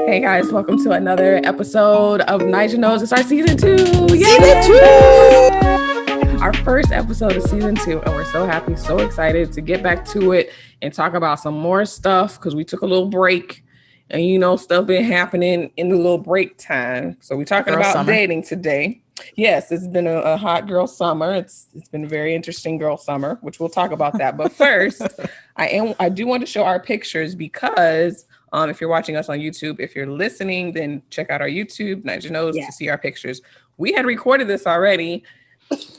Hey guys, welcome to another episode of Nigel Knows. It's our season 2. Yay! Season 2! Our first episode of season 2, and we're so happy, so excited to get back to it and talk about some more stuff because we took a little break and stuff been happening in the little break time. So we're talking about dating today. Yes, it's been a hot girl summer. It's been a very interesting girl summer, which we'll talk about that. But first, I do want to show our pictures because if you're watching us on YouTube, if you're listening, then check out our YouTube, Nigel Knows, to see our pictures. We had recorded this already.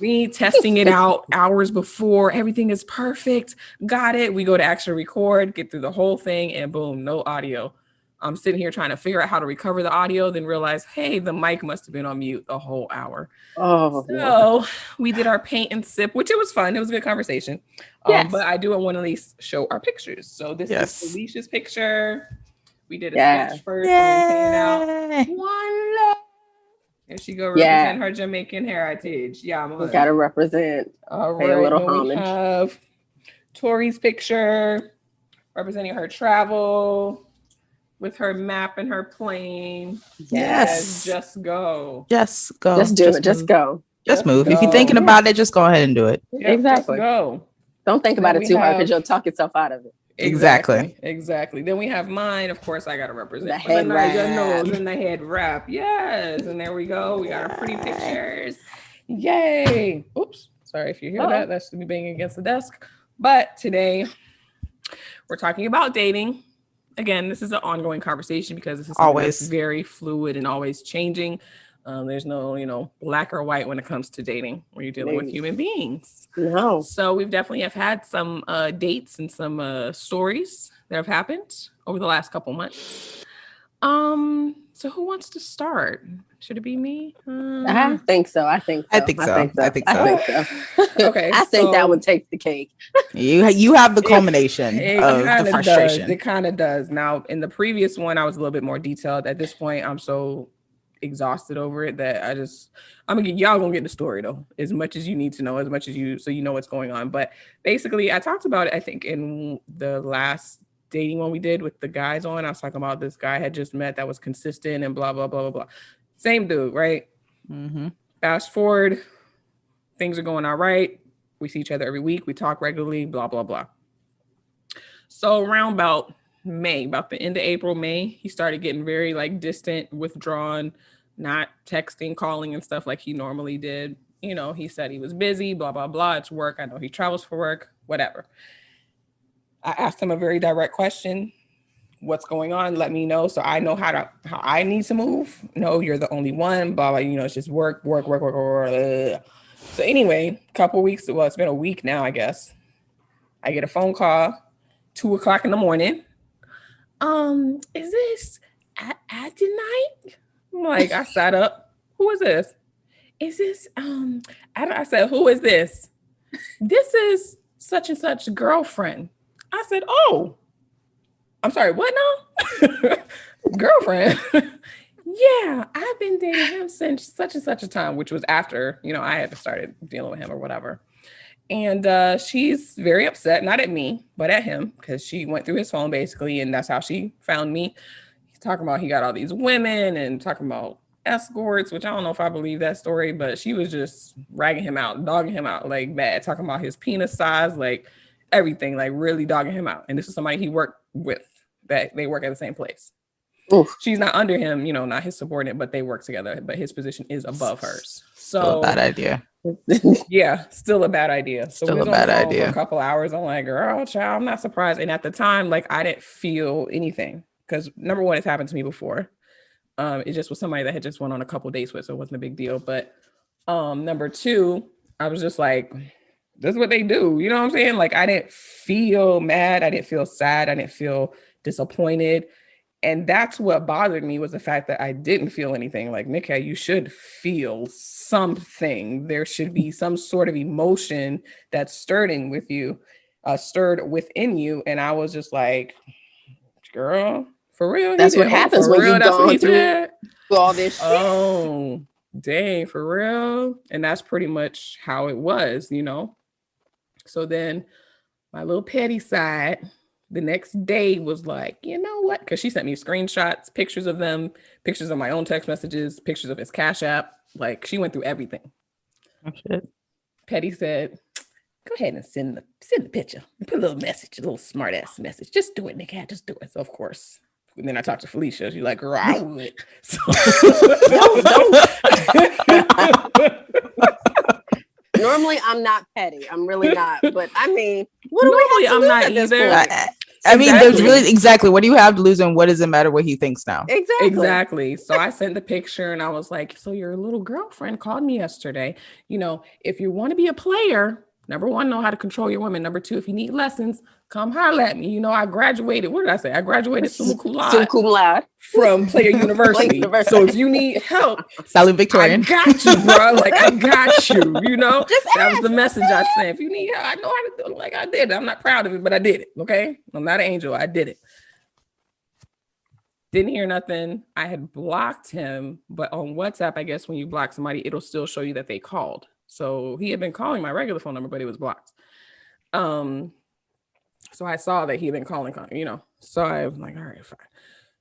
Me testing it out hours before. Everything is perfect. Got it. We go to actually record, get through the whole thing, and boom, no audio. I'm sitting here trying to figure out how to recover the audio, then realize, hey, the mic must have been on mute the whole hour. So we did our paint and sip, which it was fun. It was a good conversation. But I do want to at least show our pictures. So this is Felicia's picture. We did a sketch first and then out. One love. There she go, represent her Jamaican heritage. Yeah, we gotta represent. All right, a little homage. We have Tori's picture representing her travel with her map and her plane. Yes, just go. Just go. Just do it. Just go. Just move. If you're thinking about it, just go ahead and do it. Yep, exactly. Just go. Don't think about it too hard because you'll talk yourself out of it. Exactly. Then we have mine. Of course, I got to represent the head wrap. And the head wrap. Yes. And there we go. We got our pretty pictures. Yay. Oops. Sorry if you hear that. That's me banging against the desk. But today we're talking about dating. Again, this is an ongoing conversation because this is always very fluid and always changing. There's no, black or white when it comes to dating when you're dealing with human beings. No. So we've definitely have had some dates and some stories that have happened over the last couple months. So who wants to start? Should it be me? I think so. I think so. Okay. I think that one takes the cake. You have the culmination of the frustration. It kind of does. Now, in the previous one, I was a little bit more detailed. At this point, I'm so exhausted over it that y'all gonna get the story though, as much as you need to know, as much as so you know what's going on. But basically, I talked about it, I think, in the last dating one we did with the guys on. I was talking about this guy I had just met that was consistent and blah, blah, blah, blah, blah. Same dude, right? Mm-hmm. Fast forward, things are going all right. We see each other every week. We talk regularly, blah, blah, blah. So around about May, about the end of April, May, he started getting very distant, withdrawn, not texting, calling and stuff like he normally did. He said he was busy, blah, blah, blah. It's work. I know he travels for work, whatever. I asked him a very direct question. What's going on? Let me know so I know how I need to move. No, you're the only one, blah, blah, it's just work. So anyway, couple weeks, well, it's been a week now, I guess. I get a phone call, 2:00 in the morning. Is this at night? I'm like, I sat up. Who is this? Is this, I said, who is this? This is such and such girlfriend. I said, oh, I'm sorry, what now? Girlfriend. Yeah, I've been dating him since such and such a time, which was after, I had started dealing with him or whatever. And she's very upset, not at me, but at him, because she went through his phone basically, and that's how she found me. He's talking about he got all these women and talking about escorts, which I don't know if I believe that story, but she was just ragging him out, dogging him out like bad, talking about his penis size, like everything, like really dogging him out. And this is somebody he worked with, that they work at the same place. Oof. She's not under him, not his subordinate, but they work together, but his position is above hers. So still a bad idea. Yeah, still a bad idea. So still a bad idea. For a couple hours, I'm like, girl, child, I'm not surprised. And at the time, I didn't feel anything because number one, it's happened to me before. It just was somebody that had just went on a couple dates with, so it wasn't a big deal. But number two, I was just like, this is what they do. You know what I'm saying? I didn't feel mad. I didn't feel sad. I didn't feel disappointed. And that's what bothered me, was the fact that I didn't feel anything. Like, Nika, you should feel something. There should be some sort of emotion that's stirred within you. And I was just like, girl, for real? That's what happens when you've gone through all this shit. Oh, dang, for real? And that's pretty much how it was, So then my little petty side The next day was like, you know what? Because she sent me screenshots, pictures of them, pictures of my own text messages, pictures of his Cash App. Like, she went through everything. Oh, shit. Petty said, go ahead and send the picture. Put a little message, a little smart ass message. Just do it, nigga. Just do it. So, of course. And then I talked to Felicia. She's like, girl, I would. So, Normally, I'm not petty. I'm really not. But I mean, what do we have to I'm lose not at this either. point? I mean, there's really exactly what do you have to lose and what does it matter what he thinks now? Exactly. So I sent the picture and I was like, so your little girlfriend called me yesterday. You know, if you want to be a player, number one, know how to control your women. Number two, if you need lessons, come holler at me. You know, I graduated. What did I say? I graduated summa cum laude from Player University. So if you need help, Salute Victorian. I got you, bro. Like, I got you. You know, that was the message I sent. If you need help, I know how to do it. Like, I did it. I'm not proud of it, but I did it. Okay. I'm not an angel. I did it. Didn't hear nothing. I had blocked him, but on WhatsApp, I guess when you block somebody, it'll still show you that they called. So he had been calling my regular phone number, but it was blocked. So I saw that he had been calling, you know. So I was like, all right, fine.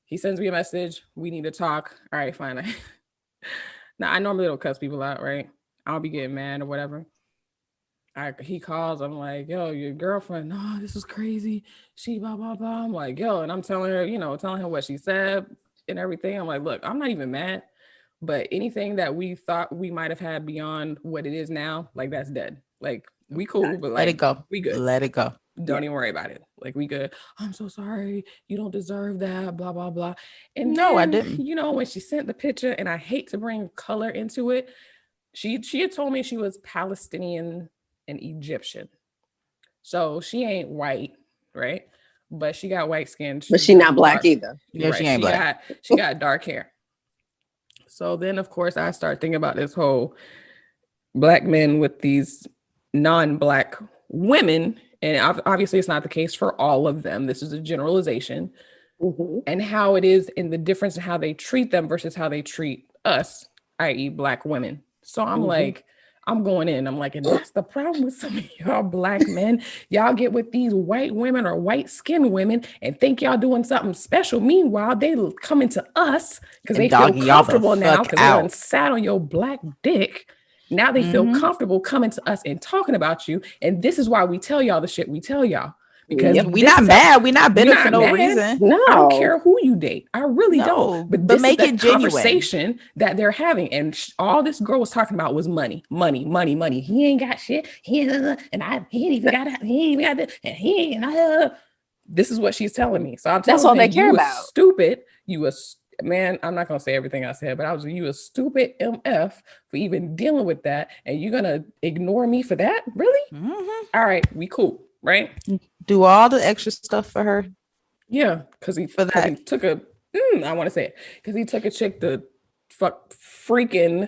He sends me a message. We need to talk. All right, fine. Now, I normally don't cuss people out, right? I'll be getting mad or whatever. He calls. I'm like, yo, your girlfriend. No, this is crazy. She blah, blah, blah. I'm like, yo, and I'm telling her, you know, telling her what she said and everything. I'm like, look, I'm not even mad. But anything that we thought we might have had beyond what it is now, like, that's dead. Like, we cool, but like, let it go. We good. Let it go. Don't even worry about it. Like, we good. I'm so sorry. You don't deserve that. Blah, blah, blah. And no, then, I didn't. You know, when she sent the picture, and I hate to bring color into it, she had told me she was Palestinian and Egyptian. So she ain't white, right? But she got white skin. But she not black either. Yeah, right. She ain't black. She got dark hair. So then, of course, I start thinking about this whole black men with these non-black women. And obviously, it's not the case for all of them. This is a generalization. Mm-hmm. And how it is in the difference in how they treat them versus how they treat us, i.e. black women. So I'm like, I'm going in. I'm like, and that's the problem with some of y'all black men. Y'all get with these white women or white skinned women and think y'all doing something special. Meanwhile, they coming to us because they feel comfortable now because they done sat on your black dick. Now they feel comfortable coming to us and talking about you. And this is why we tell y'all the shit we tell y'all. Because we not mad. We not bitter for no reason. No. I don't care who you date. I really don't. But this make is the conversation that they're having. And all this girl was talking about was money. He ain't got shit. He ain't even got it. And he ain't. This is what she's telling me. So I'm telling that's all they care about. Stupid. Man, I'm not gonna say everything I said, but you a stupid MF for even dealing with that. And you're gonna ignore me for that? Really? Mm-hmm. All right, we cool. Right? Do all the extra stuff for her. Yeah, because he took a. I want to say it because he took a chick to fuck freaking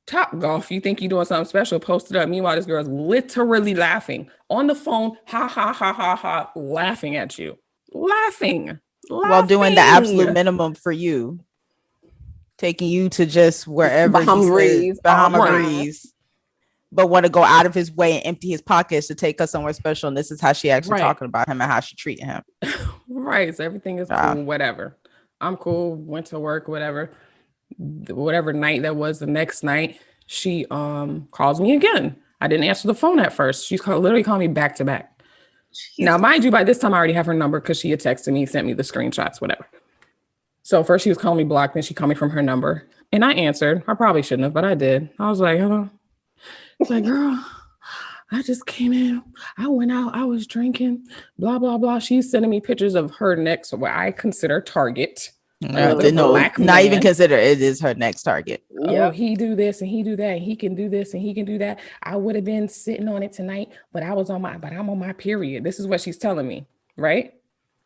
Top Golf. You think you're doing something special? Posted up. Meanwhile, this girl's literally laughing on the phone. Ha ha ha ha ha! Laughing at you, laughing while doing the absolute minimum for you, taking you to just wherever Bahama Breeze. But want to go out of his way and empty his pockets to take us somewhere special. And this is how she actually talking about him and how she treating him. Right. So everything is cool, whatever. I'm cool. Went to work, whatever night that was. The next night, she calls me again. I didn't answer the phone at first. She's literally calling me back to back. Now, mind you, by this time I already have her number because she had texted me, sent me the screenshots, whatever. So first she was calling me blocked, then she called me from her number. And I answered. I probably shouldn't have, but I did. I was like, hello. It's like, girl, I just came in. I went out. I was drinking. Blah, blah, blah. She's sending me pictures of her next, what I consider target. Not even consider it is her next target. Oh, he do this and he do that. He can do this and he can do that. I would have been sitting on it tonight, but I'm on my period. This is what she's telling me, right?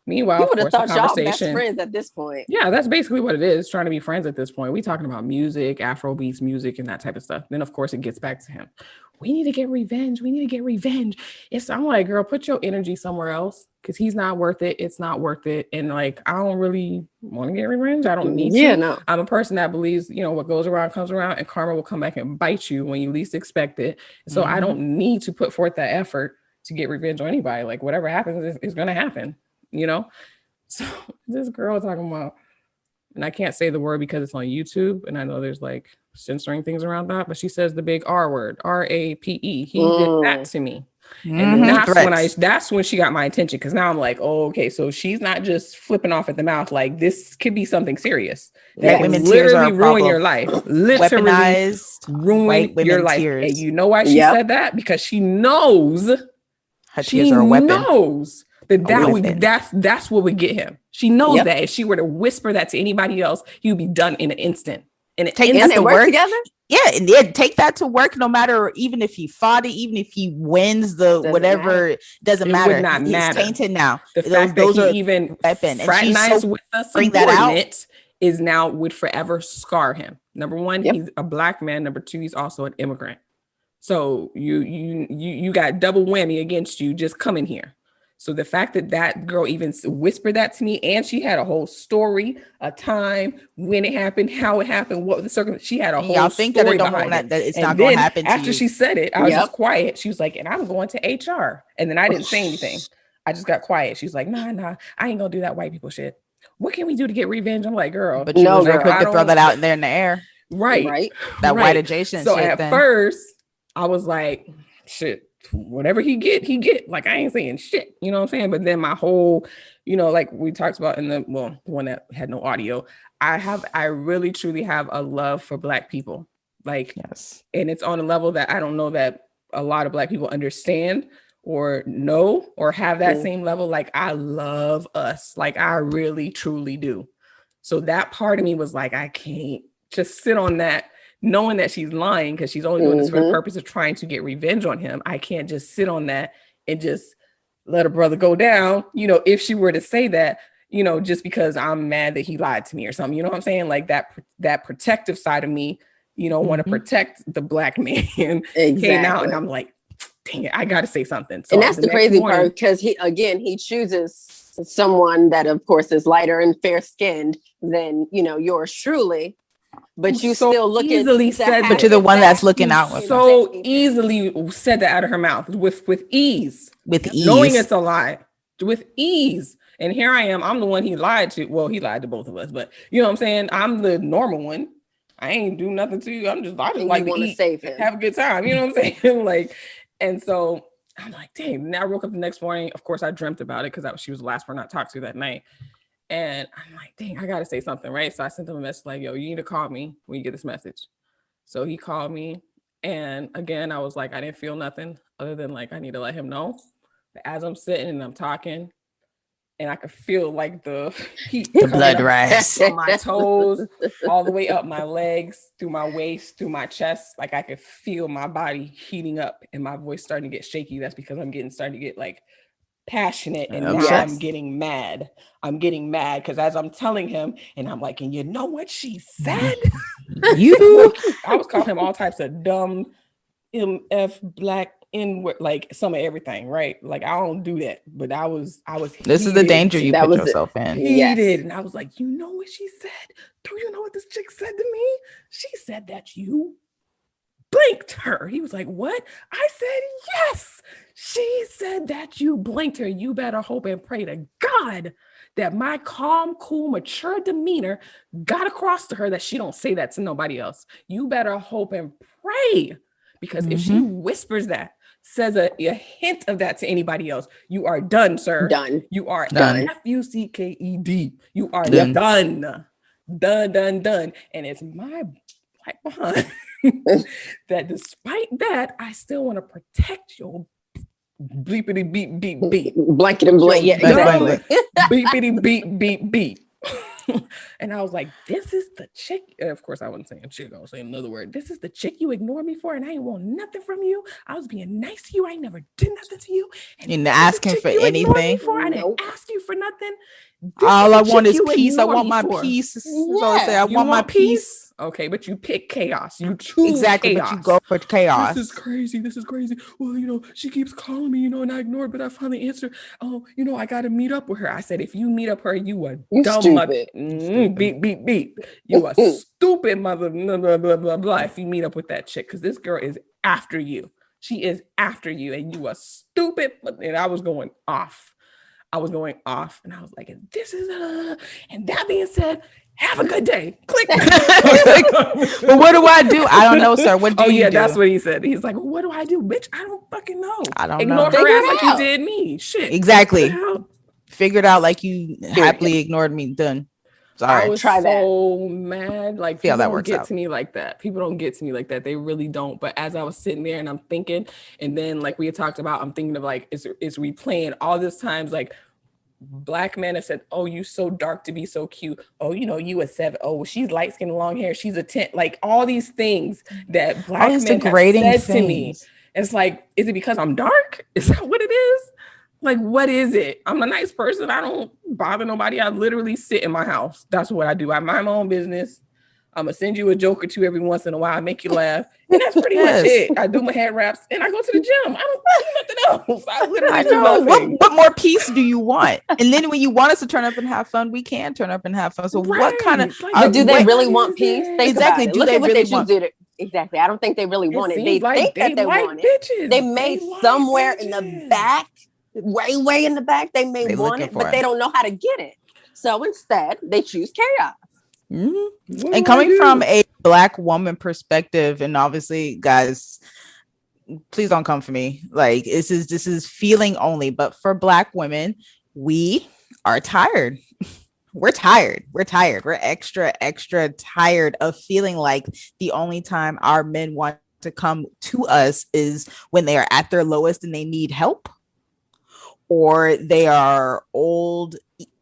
Meanwhile, you would have thought y'all best friends at this point. Yeah, that's basically what it is. Trying to be friends at this point. We talking about music, Afrobeats music, and that type of stuff. Then, of course, it gets back to him. We need to get revenge. I'm like, girl, put your energy somewhere else because he's not worth it. It's not worth it. And like, I don't really want to get revenge. I don't need to. Yeah, no. I'm a person that believes, what goes around comes around, and karma will come back and bite you when you least expect it. So I don't need to put forth that effort to get revenge on anybody. Like whatever happens is going to happen, you know? So this girl talking about, and I can't say the word because it's on YouTube and I know there's like censoring things around that, but she says the big R word, R-A-P-E. He did that to me. And that's when she got my attention, because now I'm like, oh, okay, so she's not just flipping off at the mouth. Like this could be something serious that can literally ruin your life. Literally ruin your life. And you know why she said that? Because she knows her tears are a weapon. Knows that's what would get him. She knows that if she were to whisper that to anybody else, he would be done in an instant. And take that to work together. Yeah, and take that to work. No matter, even if he fought it, even if he wins the whatever, doesn't matter. Would not matter. He's tainted now. The fact that he even fraternized with a subordinate is now would forever scar him. Number one, he's a black man. Number two, he's also an immigrant. So you got double whammy against you just coming here. So the fact that girl even whispered that to me, and she had a whole story, a time, when it happened, how it happened, what the circumstance. She had a whole story behind it. That it's not going to happen to you. After she said it, I was just quiet. She was like, and I'm going to HR. And then I didn't say anything. I just got quiet. She was like, nah, I ain't going to do that white people shit. What can we do to get revenge? I'm like, girl. But you was real quick to throw that out there in the air. Right. That white adjacent so shit. So at first, I was like, shit. Whatever he get, like I ain't saying shit, you know what I'm saying? But then my whole, like we talked about in the one that had no audio, I really truly have a love for black people, like, yes, and it's on a level that I don't know that a lot of black people understand or know or have that same level. Like I love us, like I really truly do. So that part of me was like, I can't just sit on that, knowing that she's lying, because she's only doing this for the purpose of trying to get revenge on him. I can't just sit on that and just let a brother go down, if she were to say that, just because I'm mad that he lied to me or something, you know what I'm saying? Like that protective side of me, want to protect the black man came out, and I'm like, dang it, I got to say something. So and that's the crazy part, because he chooses someone that of course is lighter and fair skinned than, yours truly. But you so still look easily said but you're the one that's looking out with so easily said that out of her mouth with ease, knowing it's a lie, with ease. And here I am, I'm the one he lied to. Well, he lied to both of us, but you know what I'm saying? I'm the normal one. I ain't do nothing to you. I just like to eat, save him, have a good time. You know what I'm saying? Like, and so I'm like, dang. Now I woke up the next morning. Of course, I dreamt about it because she was the last person I talked to that night. And I'm like, dang, I got to say something, right? So I sent him a message like, yo, you need to call me when you get this message. So he called me. And again, I was like, I didn't feel nothing other than like, I need to let him know. But as I'm sitting and I'm talking, and I could feel like the heat, the blood rise on my toes, all the way up my legs, through my waist, through my chest. Like I could feel my body heating up and my voice starting to get shaky. That's because I'm starting to get like passionate, and now I'm getting mad because as I'm telling him, and I'm like, and you know what she said? I was calling him all types of dumb MF black N-word, like some of everything, right? Like I don't do that, but I was this is the danger you put yourself in. Heated, and I was like, you know what she said? Do you know what this chick said to me? She said that you blinked her. He was like, what? I said, yes. She said that you blinked her. You better hope and pray to God that my calm, cool, mature demeanor got across to her that she don't say that to nobody else. You better hope and pray, because if she whispers that, says a hint of that to anybody else, you are done, sir. Done. You are done. Fucked. You are done. Done. And it's my black behind that despite that, I still want to protect your bleepity beep beep beep. Blanket and blank. Yeah, exactly. Beepity beep beep beep. And I was like, this is the chick. Of course, I wasn't saying chick. I was saying another word. This is the chick you ignored me for, and I ain't want nothing from you. I was being nice to you. I never did nothing to you. And you didn't ask him for anything. I didn't ask you for nothing. All I want is peace. I want my peace. So I say, I want my peace. Okay, but you pick chaos. You choose exactly, chaos. But you go for chaos. This is crazy. Well, she keeps calling me, and I ignored, but I finally answered. Oh, I got to meet up with her. I said, if you meet up her, you are dumb. Stupid. Beep, beep. You are stupid, mother, blah, blah, blah, blah, blah. If you meet up with that chick, because this girl is after you. She is after you, and you are stupid. And I was going off. And I was like, this is and that being said, have a good day. Click. Well, what do I do? I don't know, sir. What do you do? That's what he said. He's like, well, what do I do? Bitch, I don't fucking know. I don't Ignore know. her ass like you did me. Shit. Exactly. Figured out like you happily ignored me. Done. Sorry. I was so mad. Like, people that don't works get out. to me like that. People don't get to me like that. They really don't. But as I was sitting there and I'm thinking, and then like we had talked about, I'm thinking of like, it's replaying all this times, like Black men have said, oh, you so dark to be so cute. Oh, you know, you a 7. Oh, she's light skinned, long hair. She's a 10. Like all these things that Black men have said to me. It's like, is it because I'm dark? Is that what it is? Like, what is it? I'm a nice person. I don't bother nobody. I literally sit in my house. That's what I do. I mind my own business. I'm gonna send you a joke or two every once in a while, make you laugh, and that's pretty much it. I do my head wraps and I go to the gym. I don't do nothing else. I literally do nothing. What more peace do you want? And then when you want us to turn up and have fun, we can turn up and have fun. So what kind of? But do they really want peace? Exactly. Look at what they just did. Exactly. I don't think they really want it. They think that they want it. They may somewhere in the back, way in the back, they may want it, but they don't know how to get it. So instead, they choose chaos. Mm-hmm. And coming from a Black woman perspective, and obviously, guys, please don't come for me. Like this is feeling only, but for Black women, we are tired. We're tired. We're extra tired of feeling like the only time our men want to come to us is when they are at their lowest and they need help, or they are old,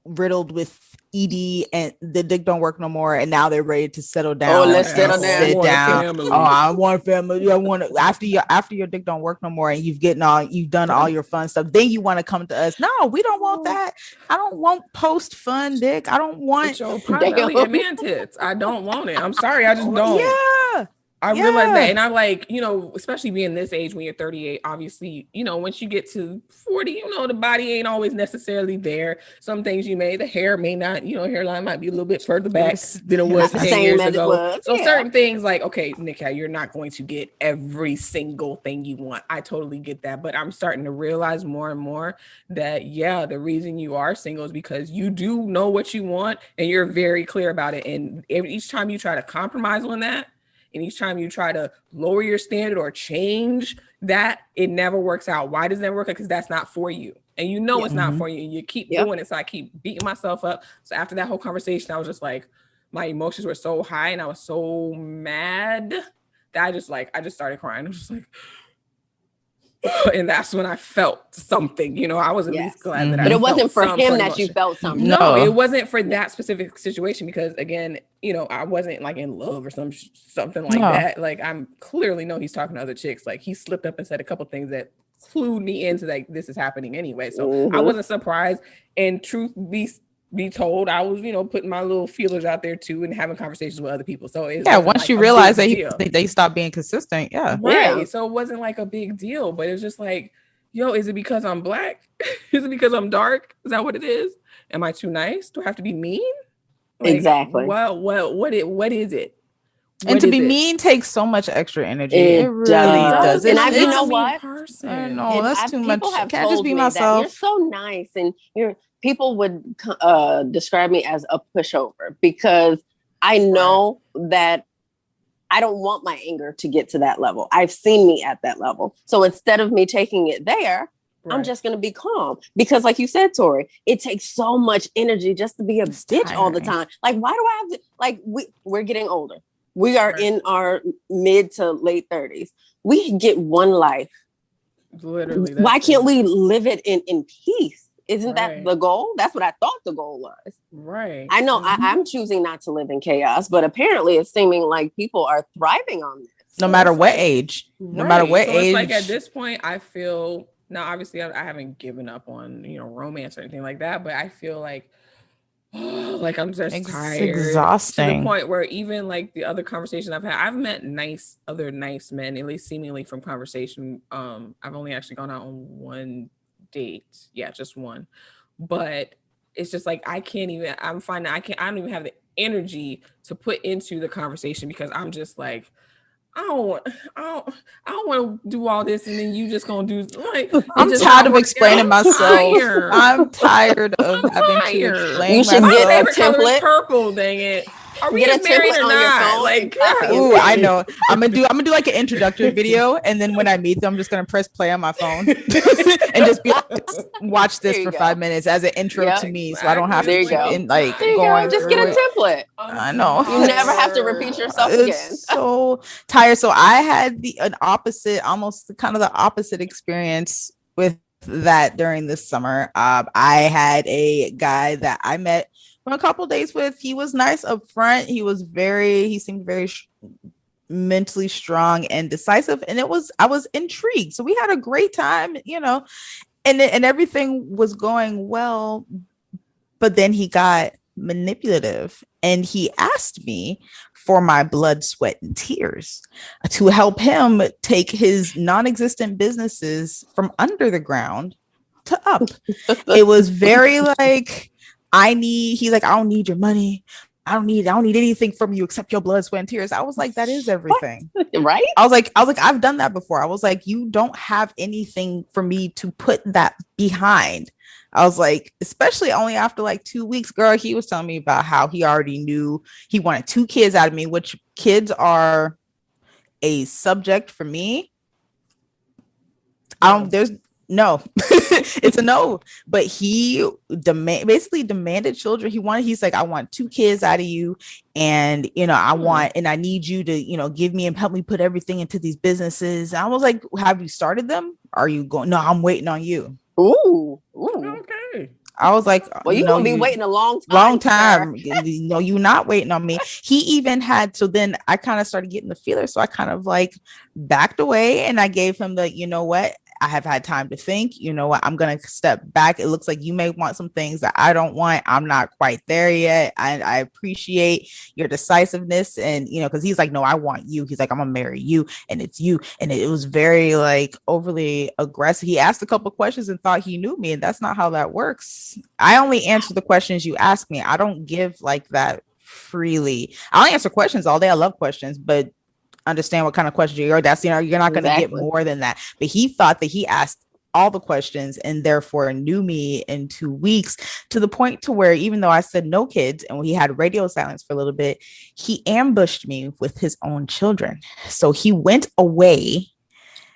riddled with ED and the dick don't work no more, and now they're ready to settle down. Oh, let's settle down. Sit down. Oh, I want family. I want to, after your dick don't work no more, and you've done all your fun stuff. Then you want to come to us. No, we don't want that. I don't want post fun dick. I don't want your potbelly and man tits. I don't want it. I'm sorry. I just don't. Yeah. I realize that. And I like, you know, especially being this age when you're 38, obviously, you know, once you get to 40, you know, the body ain't always necessarily there. Some things the hair may not, you know, hairline might be a little bit further back than it was 10 years ago. So certain things like, okay, Nika, you're not going to get every single thing you want. I totally get that. But I'm starting to realize more and more that, the reason you are single is because you do know what you want and you're very clear about it. And each time you try to compromise on that, and each time you try to lower your standard or change that, it never works out. Why does that work out? Because that's not for you. And you know it's not for you. And you keep doing it. So I keep beating myself up. So after that whole conversation, I was just like, my emotions were so high and I was so mad that I just started crying. I was just like, and that's when I felt something, you know. I was at least glad that I. But it wasn't for him that you felt something. No, it wasn't for that specific situation because, again, you know, I wasn't like in love or something like that. Like I'm clearly know he's talking to other chicks. Like he slipped up and said a couple things that clued me into like this is happening anyway. So I wasn't surprised. And truth be told, I was, you know, putting my little feelers out there too and having conversations with other people. So once like you realize that they stopped being consistent, So it wasn't like a big deal, but it was just like, yo, is it because I'm Black? Is it because I'm dark? Is that what it is? Am I too nice? Do I have to be mean? Like, exactly. Well, what is it? And to be mean takes so much extra energy. It really does. And you know what? I know that's too much. Can I just be myself? You're so nice, and people would describe me as a pushover because I know that I don't want my anger to get to that level. I've seen me at that level. So instead of me taking it there, I'm just going to be calm because like you said, Tori, it takes so much energy just to be a bitch all the time. Like, why do I have to, like, we're getting older. We are in our mid to late 30s. We get one life. Literally. Why can't we live it in peace? Isn't that the goal? That's what I thought the goal was. Right. I know I'm choosing not to live in chaos, but apparently it's seeming like people are thriving on this. No matter what age. No matter what age. It's like at this point, I feel, now obviously I haven't given up on, you know, romance or anything like that, but I feel like, like I'm just tired. Exhausting. To the point where even like the other conversations I've had, I've met other nice men, at least seemingly from conversation. I've only actually gone out on one date. Yeah, just one. But it's just like I don't even have the energy to put into the conversation because I'm just like, I don't want to do all this, and then you just gonna do like. I'm tired of explaining myself. I'm tired of having to explain. You should get a template. Purple, dang it. Are we get a married template or on not? your phone. Like, ooh, I know. I'm gonna do like an introductory video, and then when I meet them, I'm just gonna press play on my phone and just be like, watch this for 5 minutes as an intro to me, so I don't have to keep in like going. Just get a template. I know. You never have to repeat yourself again. It's so tired. So I had almost kind of the opposite experience with that during this summer. I had a guy that I met a couple days with. He was nice up front. He seemed very mentally strong and decisive, and I was intrigued. So we had a great time, and everything was going well. But then he got manipulative, and he asked me for my blood, sweat, and tears to help him take his non-existent businesses from under the ground to up. It was very like, he's like, I don't need your money. I don't need anything from you except your blood, sweat, and tears. I was like, that is everything. Right? I was like, I've done that before. I was like, you don't have anything for me to put that behind. I was like, especially only after like 2 weeks, girl, he was telling me about how he already knew he wanted 2 kids out of me, which kids are a subject for me. There's no, it's a no, but he basically demanded children. He's like, I want 2 kids out of you. And, I need you to, give me and help me put everything into these businesses. And I was like, have you started them? Are you going? No, I'm waiting on you. Ooh. Okay. I was like, well, you're going to be waiting a long time. No, you're not waiting on me. He even had, so then I kind of started getting the feeler. So I kind of like backed away, and I gave him the, you know what? I have had time to think, you know what? I'm going to step back. It looks like you may want some things that I don't want. I'm not quite there yet. I appreciate your decisiveness. And, because he's like, no, I want you. He's like, I'm going to marry you, and it's you. And it was very like overly aggressive. He asked a couple of questions and thought he knew me. And that's not how that works. I only answer the questions you ask me. I don't give like that freely. I'll answer questions all day. I love questions, but understand what kind of questions you're not going to get more than that. But he thought that he asked all the questions and therefore knew me in 2 weeks, to the point to where even though I said no kids and he had radio silence for a little bit, he ambushed me with his own children. So he went away,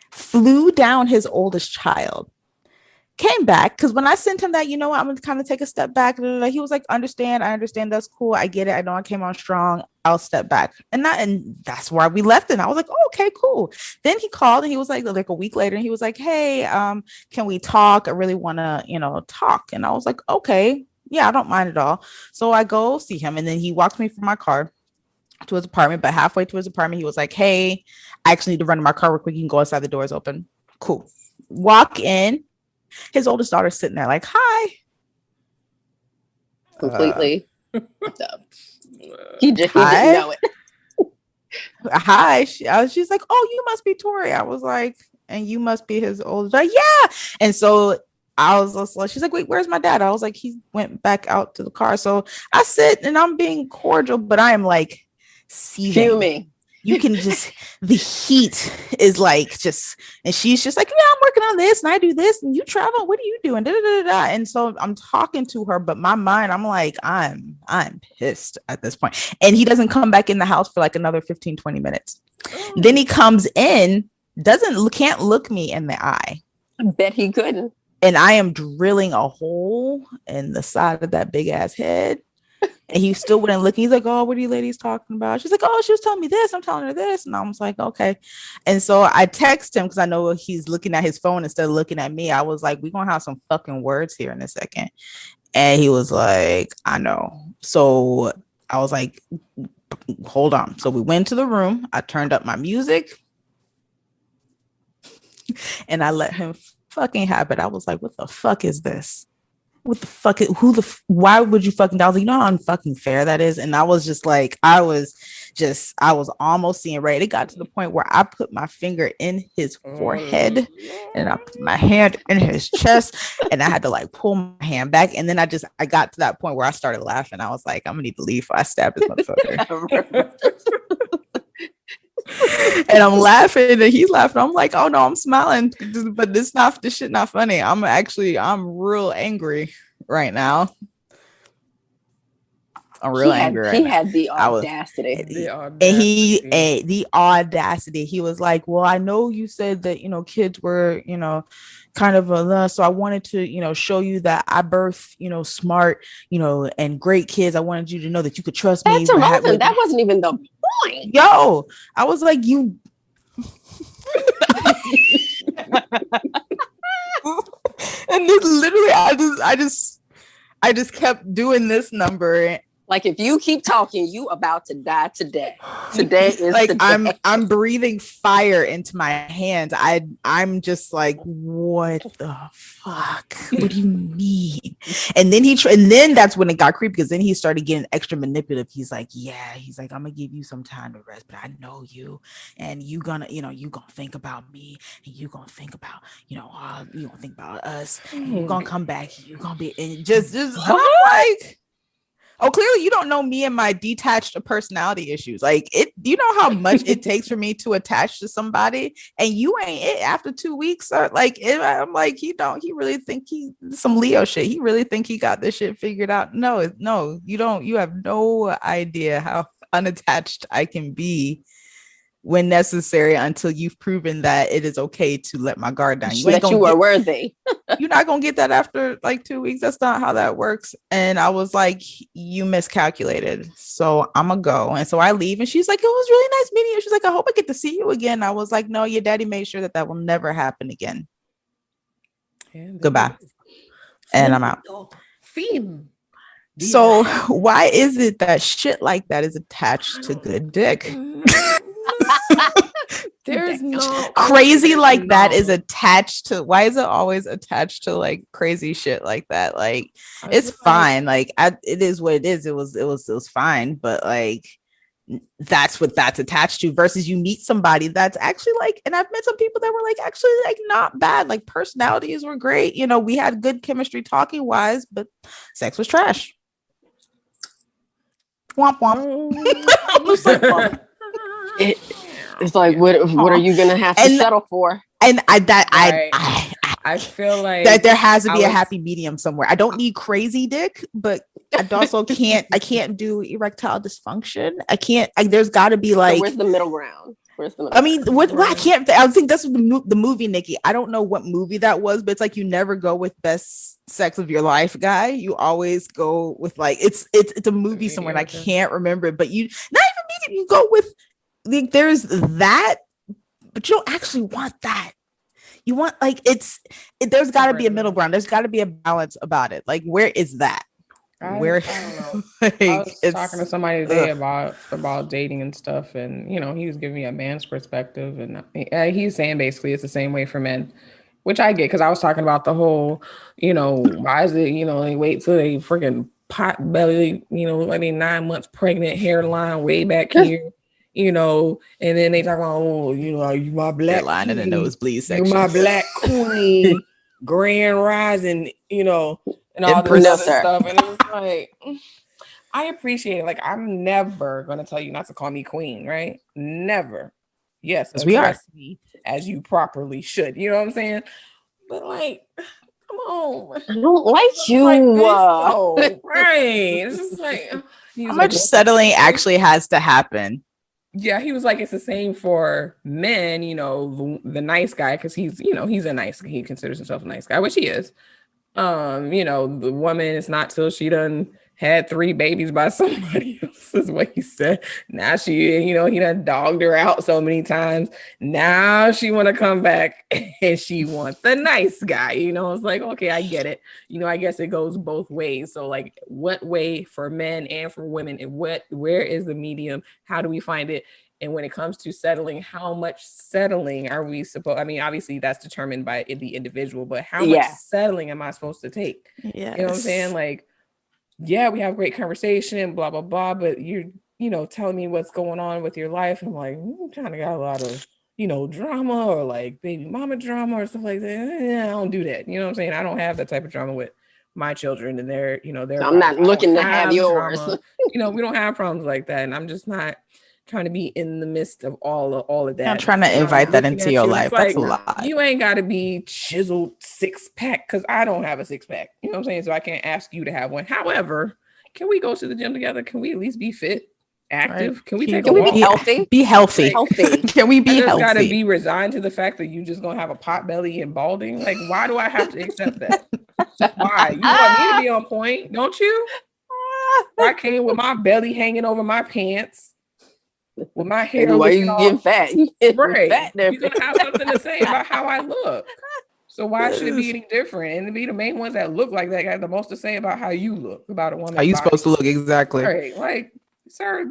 flew down his oldest child, came back, because when I sent him that, I'm going to kind of take a step back, he was like, I understand, that's cool, I get it, I know I came on strong, I'll step back. And that's why we left. And I was like, oh, okay, cool. Then he called, and he was like a week later, and he was like, hey, can we talk? I really want to, talk. And I was like, okay, yeah, I don't mind at all. So I go see him, and then he walked me from my car to his apartment. But halfway to his apartment, he was like, hey, I actually need to run to my car real quick. You can go outside, the door's open. Cool. Walk in. His oldest daughter's sitting there like, hi. Completely. He didn't know it. Hi. She's like, oh, you must be Tori. I was like, and you must be his oldest daughter. Yeah. And so I was just like, she's like, wait, where's my dad? I was like, he went back out to the car. So I sit and I'm being cordial, but I am like seething. Fuming. You can just, the heat is like and she's just like, yeah, I'm working on this and I do this and you travel. What are you doing? Da, da, da, da. And so I'm talking to her, but my mind, I'm like, I'm pissed at this point. And he doesn't come back in the house for like another 15, 20 minutes. Then he comes in, can't look me in the eye. I bet he couldn't. And I am drilling a hole in the side of that big ass head. And he still wouldn't look. He's like, oh, what are you ladies talking about? She's like, oh, she was telling me this. I'm telling her this. And I was like, okay. And so I text him because I know he's looking at his phone instead of looking at me. I was like, we're going to have some fucking words here in a second. And he was like, I know. So I was like, hold on. So we went to the room. I turned up my music. And I let him fucking have it. I was like, what the fuck is this? What the fuck? Why would you fucking? I was like, you know how unfucking fair that is. And I was just like, I was almost seeing red. It got to the point where I put my finger in his forehead and I put my hand in his chest and I had to like pull my hand back. And then I got to that point where I started laughing. I was like, I'm gonna need to leave before I stab this motherfucker. And I'm laughing and he's laughing. I'm like, oh no, I'm smiling, but this shit not funny. I'm real angry right now. I'm real angry right now. He had the audacity. The audacity. He was like, well, I know you said that, kids were, kind of so I wanted to, show you that I birth, smart, and great kids. I wanted you to know that you could trust me. That's irrelevant. That wasn't even the point. Yo, I was like, you. And then literally, I just kept doing this number. Like, if you keep talking, you about to die today. Today is like today. I'm breathing fire into my hands. I'm just like, what the fuck? What do you mean? And then that's when it got creepy, because then he started getting extra manipulative. He's like, I'm gonna give you some time to rest, but I know you, and you gonna think about me, and you gonna think about, you gonna think about us, and you're gonna come back, you're gonna be, and just I'm like, oh, clearly you don't know me and my detached personality issues. Like, you know how much it takes for me to attach to somebody, and you ain't it after 2 weeks. I'm like, he really think he some Leo shit. He really think he got this shit figured out. No, you don't. You have no idea how unattached I can be when necessary, until you've proven that it is okay to let my guard down. You are worthy. You're not gonna get that after like 2 weeks. That's not how that works. And I was like, you miscalculated. So I'm gonna go. And so I leave, and she's like, it was really nice meeting you. She's like, I hope I get to see you again. I was like, no, your daddy made sure that will never happen again. Goodbye. And I'm out. So why is it that shit like that is attached to good dick? There's no crazy like that is attached to. Why is it always attached to like crazy shit like that? Like, it's fine. Like, it is what it is. It was fine, but like, that's what that's attached to. Versus you meet somebody that's actually like, and I've met some people that were like actually like not bad. Like, personalities were great. We had good chemistry talking wise, but sex was trash. Womp womp. It's like, what are you gonna have to settle for? And I feel like that there has to be a happy medium somewhere. I don't need crazy dick, but I also can't do erectile dysfunction. There's got to be like, so where's the middle ground? I mean, I think that's the movie, Nikki. I don't know what movie that was, but it's like, you never go with best sex of your life guy. You always go with like, it's a movie somewhere, and I can't remember it, but you not even medium, you go with like, there's that, but you don't actually want that. You want like, there's got to be a middle ground. There's got to be a balance about it. Like, where is that? I don't know. Like, I was talking to somebody today about dating and stuff, and he was giving me a man's perspective, and he's saying basically it's the same way for men, which I get, because I was talking about the whole, why is it, they wait till they freaking pot belly, 9 months pregnant, hairline way back here. And then they talk about, are you my black line in the nosebleed section? You my black queen, grand rising, and all this other stuff. And it's like, I appreciate it. Like, I'm never gonna tell you not to call me queen, right? Never. Yes, we are me as you properly should. You know what I'm saying? But like, come on, I don't like you. Like right? It's just like, how much settling actually has to happen. Yeah, he was like, it's the same for men, the nice guy, because he's a nice, he considers himself a nice guy, which he is. The woman, it's not till she done had 3 babies by somebody else, is what he said. Now she, he done dogged her out so many times. Now she want to come back and she wants the nice guy. It's like, okay, I get it. I guess it goes both ways. So like, what way for men and for women, and where is the medium? How do we find it? And when it comes to settling, how much settling are we supposed? I mean, obviously that's determined by the individual, but how much settling am I supposed to take? Yes. You know what I'm saying? Like, yeah, we have great conversation, blah, blah, blah, but you're, telling me what's going on with your life. I'm like, I'm trying to got a lot of, drama, or like baby mama drama or stuff like that. I don't do that. You know what I'm saying? I don't have that type of drama with my children, and they're, I'm not looking to have yours. We don't have problems like that. And I'm just not trying to be in the midst of all of that. I'm trying to invite that into your life. That's a lot. You ain't got to be chiseled 6-pack because I don't have a 6-pack. You know what I'm saying? So I can't ask you to have one. However, can we go to the gym together? Can we at least be fit, active? Right. Can we take a walk? Be healthy? Be healthy. Can we be healthy? Got to be resigned to the fact that you just gonna have a pot belly and balding. Like, why do I have to accept that? Why? You want me to be on point, don't you? I came with my belly hanging over my pants, with my hair. Why you getting fat? Right. You're gonna have something to say about how I look. So why should it be any different? And to be the main ones that look like that got the most to say about how you look, about a woman. How you supposed to look exactly? Right. Like, sir,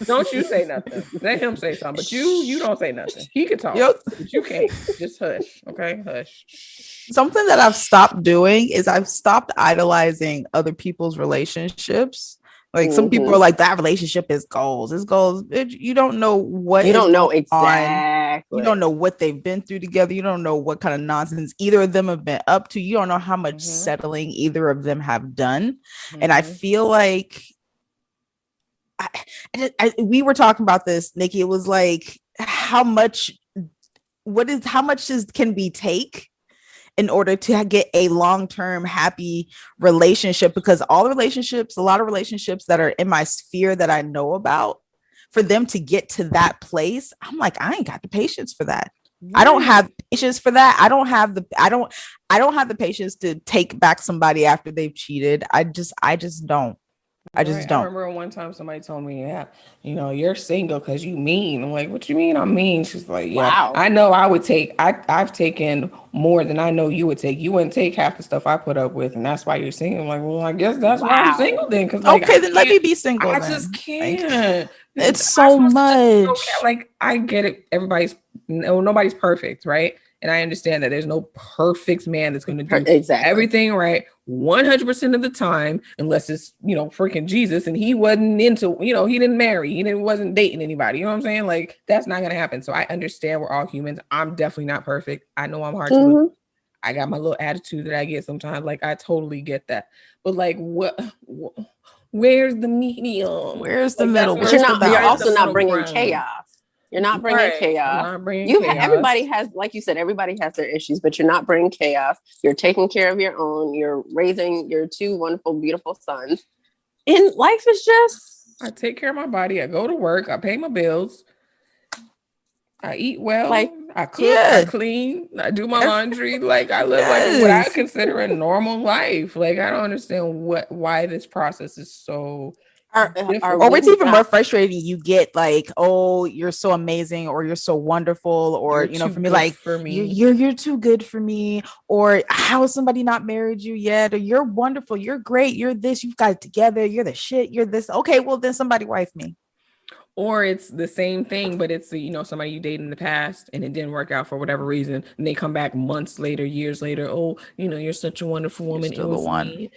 don't you say nothing. Let him say something. But you don't say nothing. He can talk, but you can't. Just hush. Okay, hush. Something that I've stopped doing is I've stopped idolizing other people's relationships. Like some people are like, that relationship is goals. It's goals. You don't know what you don't know exactly. You don't know what they've been through together. You don't know what kind of nonsense either of them have been up to. You don't know how much settling either of them have done. And I feel like we were talking about this, Nikki. It was like how much can we take in order to get a long-term happy relationship? Because a lot of relationships that are in my sphere that I know about, for them to get to that place, I'm like, I ain't got the patience for that. I don't have patience for that. I don't have the patience to take back somebody after they've cheated. I just don't. I remember one time somebody told me, yeah, you're single because you mean. I'm like, what you mean I'm mean? She's like, yeah, wow. I know I've taken more than I know you would take. You wouldn't take half the stuff I put up with, and that's why you're single. I'm like, well, I guess that's why I'm single then. Okay, then let me be single. I just can't. It's so much. Like, I get it. Nobody's perfect, right? And I understand that there's no perfect man that's going to do everything right 100% of the time, unless it's, freaking Jesus. And he wasn't into, he didn't marry. He wasn't dating anybody. You know what I'm saying? Like, that's not going to happen. So I understand we're all humans. I'm definitely not perfect. I know I'm hard to lose. I got my little attitude that I get sometimes. Like, I totally get that. But like, where's the medium? Where's the middle? But you're also not bringing chaos. You're not bringing chaos. Everybody has, like you said, everybody has their issues, but you're not bringing chaos. You're taking care of your own. You're raising your 2 wonderful, beautiful sons. And life is just... I take care of my body. I go to work. I pay my bills. I eat well. I cook. I clean. I do my laundry. Like, I live like what I consider a normal life. Like, I don't understand why this process is so... Or it's even more frustrating. You get like, oh, you're so amazing, or you're so wonderful, or for me, you're too good for me, or how has somebody not married you yet, or you're wonderful, you're great, you're this, you've got it together, you're the shit, you're this. Okay, well then somebody wife me. Or it's the same thing, but it's somebody you dated in the past and it didn't work out for whatever reason, and they come back months later, years later. Oh, you're such a wonderful woman. You're still the one.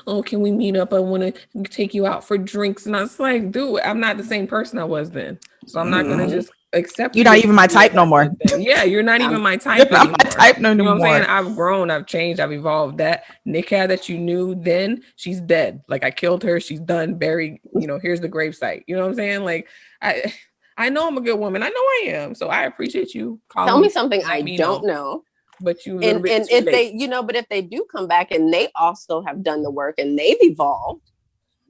Oh, can we meet up? I want to take you out for drinks. And I was like, dude, I'm not the same person I was then, so I'm not gonna just accept. You're not even my type no more. Yeah, you're not even my type anymore. My type no more. You know what I'm saying? I've grown, I've changed, I've evolved. That Nika that you knew then, she's dead. Like, I killed her, she's done, buried. Here's the gravesite. You know what I'm saying? Like, I know I'm a good woman. I know I am. So I appreciate you. Tell me something I don't know. But you and if they, but if they do come back and they also have done the work and they've evolved,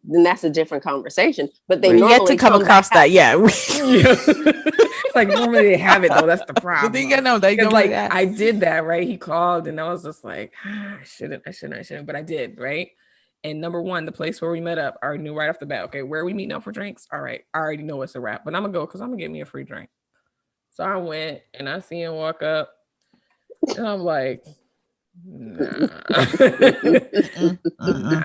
then that's a different conversation. But they yet to come across that. Yeah. It's like, normally they have it though. That's the problem. They go like that. I did that, right? He called and I was just like, I shouldn't, but I did, right? And number one, the place where we met up, I already knew right off the bat. Okay, where are we meeting up for drinks? All right, I already know it's a wrap, but I'm gonna go because I'm gonna get me a free drink. So I went and I see him walk up, and I'm like, nah. Nah.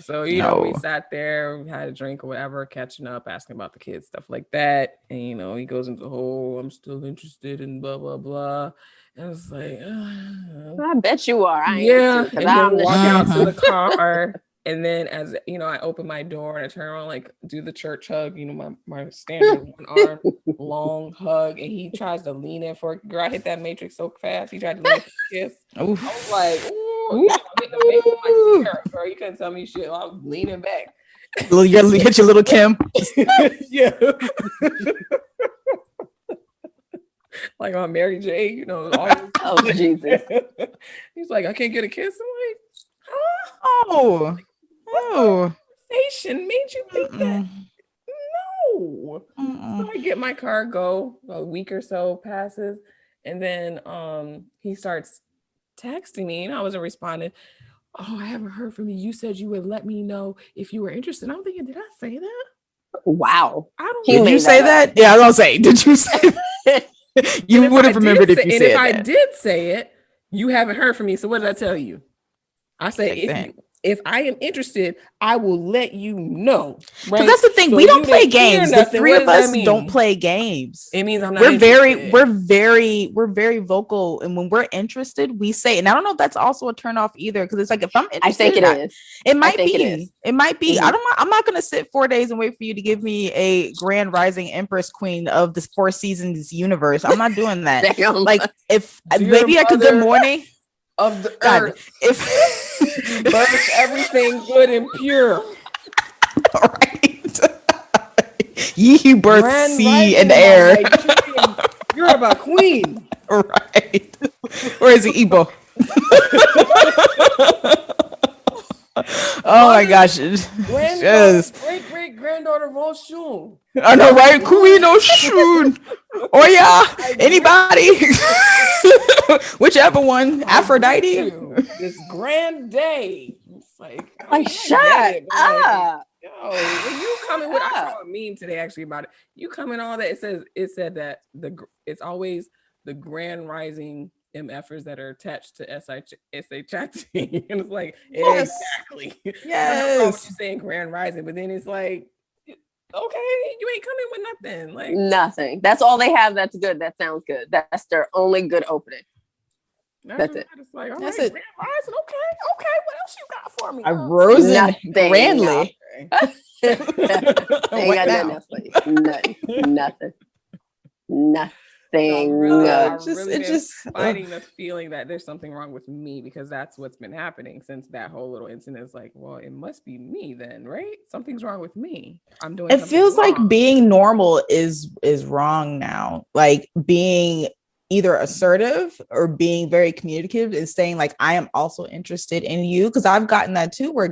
So we sat there, we had a drink or whatever, catching up, asking about the kids, stuff like that. And he goes into the whole, I'm still interested in blah blah blah. And it's like, I bet you are. I am too, and then walk out to the car. And then as I open my door and I turn around, like do the church hug, my standard one arm long hug, and he tries to lean in for it. Girl, I hit that matrix so fast. He tried to lean in for a kiss. Oof. I was like, ooh, getting the baby on my Sierra, bro. You couldn't tell me shit. I was leaning back. You hit your little Kim. Yeah. Like on Mary J, you know. Oh, Jesus. He's like, I can't get a kiss. I'm like, huh? Oh. Oh. Conversation made you think that? No. Mm-mm. So I get my car, go, a week or so passes, and then he starts texting me, and I wasn't responding. Oh, I haven't heard from you. You said you would let me know if you were interested. I'm thinking, did I say that? Wow. I don't Did you say that? Yeah, I was gonna say, did you say that? You would have remembered if you said that. And if I did say it, you haven't heard from me. So what did I tell you? I say, if I am interested, I will let you know. Because that's the thing, so we don't play games. The three of us don't play games. It means I'm not. We're very vocal, and when we're interested, we say. And I don't know if that's also a turn off either. Because it's like if I'm interested, I think it is. It might be. It might be. Mm-hmm. I'm not going to sit 4 days and wait for you to give me a Grand Rising Empress Queen of the 4 seasons universe. I'm not doing that. Like if maybe I could good morning. Of the earth, if birth everything good and pure, right? Ye who birth sea and air. You're about queen, right? Or is it Igbo? Oh my gosh! Great granddaughter of Oshun. I know, right? Queen Oshun. Oh yeah, anybody, whichever one. Aphrodite. This grand day. It's like, shut up. Yo, you coming with? I saw a meme today actually about it. You coming all that? It said that it's always the Grand Rising MFers that are attached to SHIT. And it's like, yes. Exactly. Yes. You're saying Grand Rising, but then it's like, okay, you ain't coming with nothing. Like nothing. That's all they have. That's good. That sounds good. That's their only good opening. That's it. It's like, all right, Grand Rising. Okay. What else you got for me? I rose grandly. They ain't got nothing. Nothing. It's just fighting the feeling that there's something wrong with me, because that's what's been happening since that whole little incident. It's like, well, it must be me then, right? Something's wrong with me. I'm doing. It feels wrong. Like being normal is wrong now. Like being either assertive or being very communicative and saying like, I am also interested in you. Because I've gotten that too, where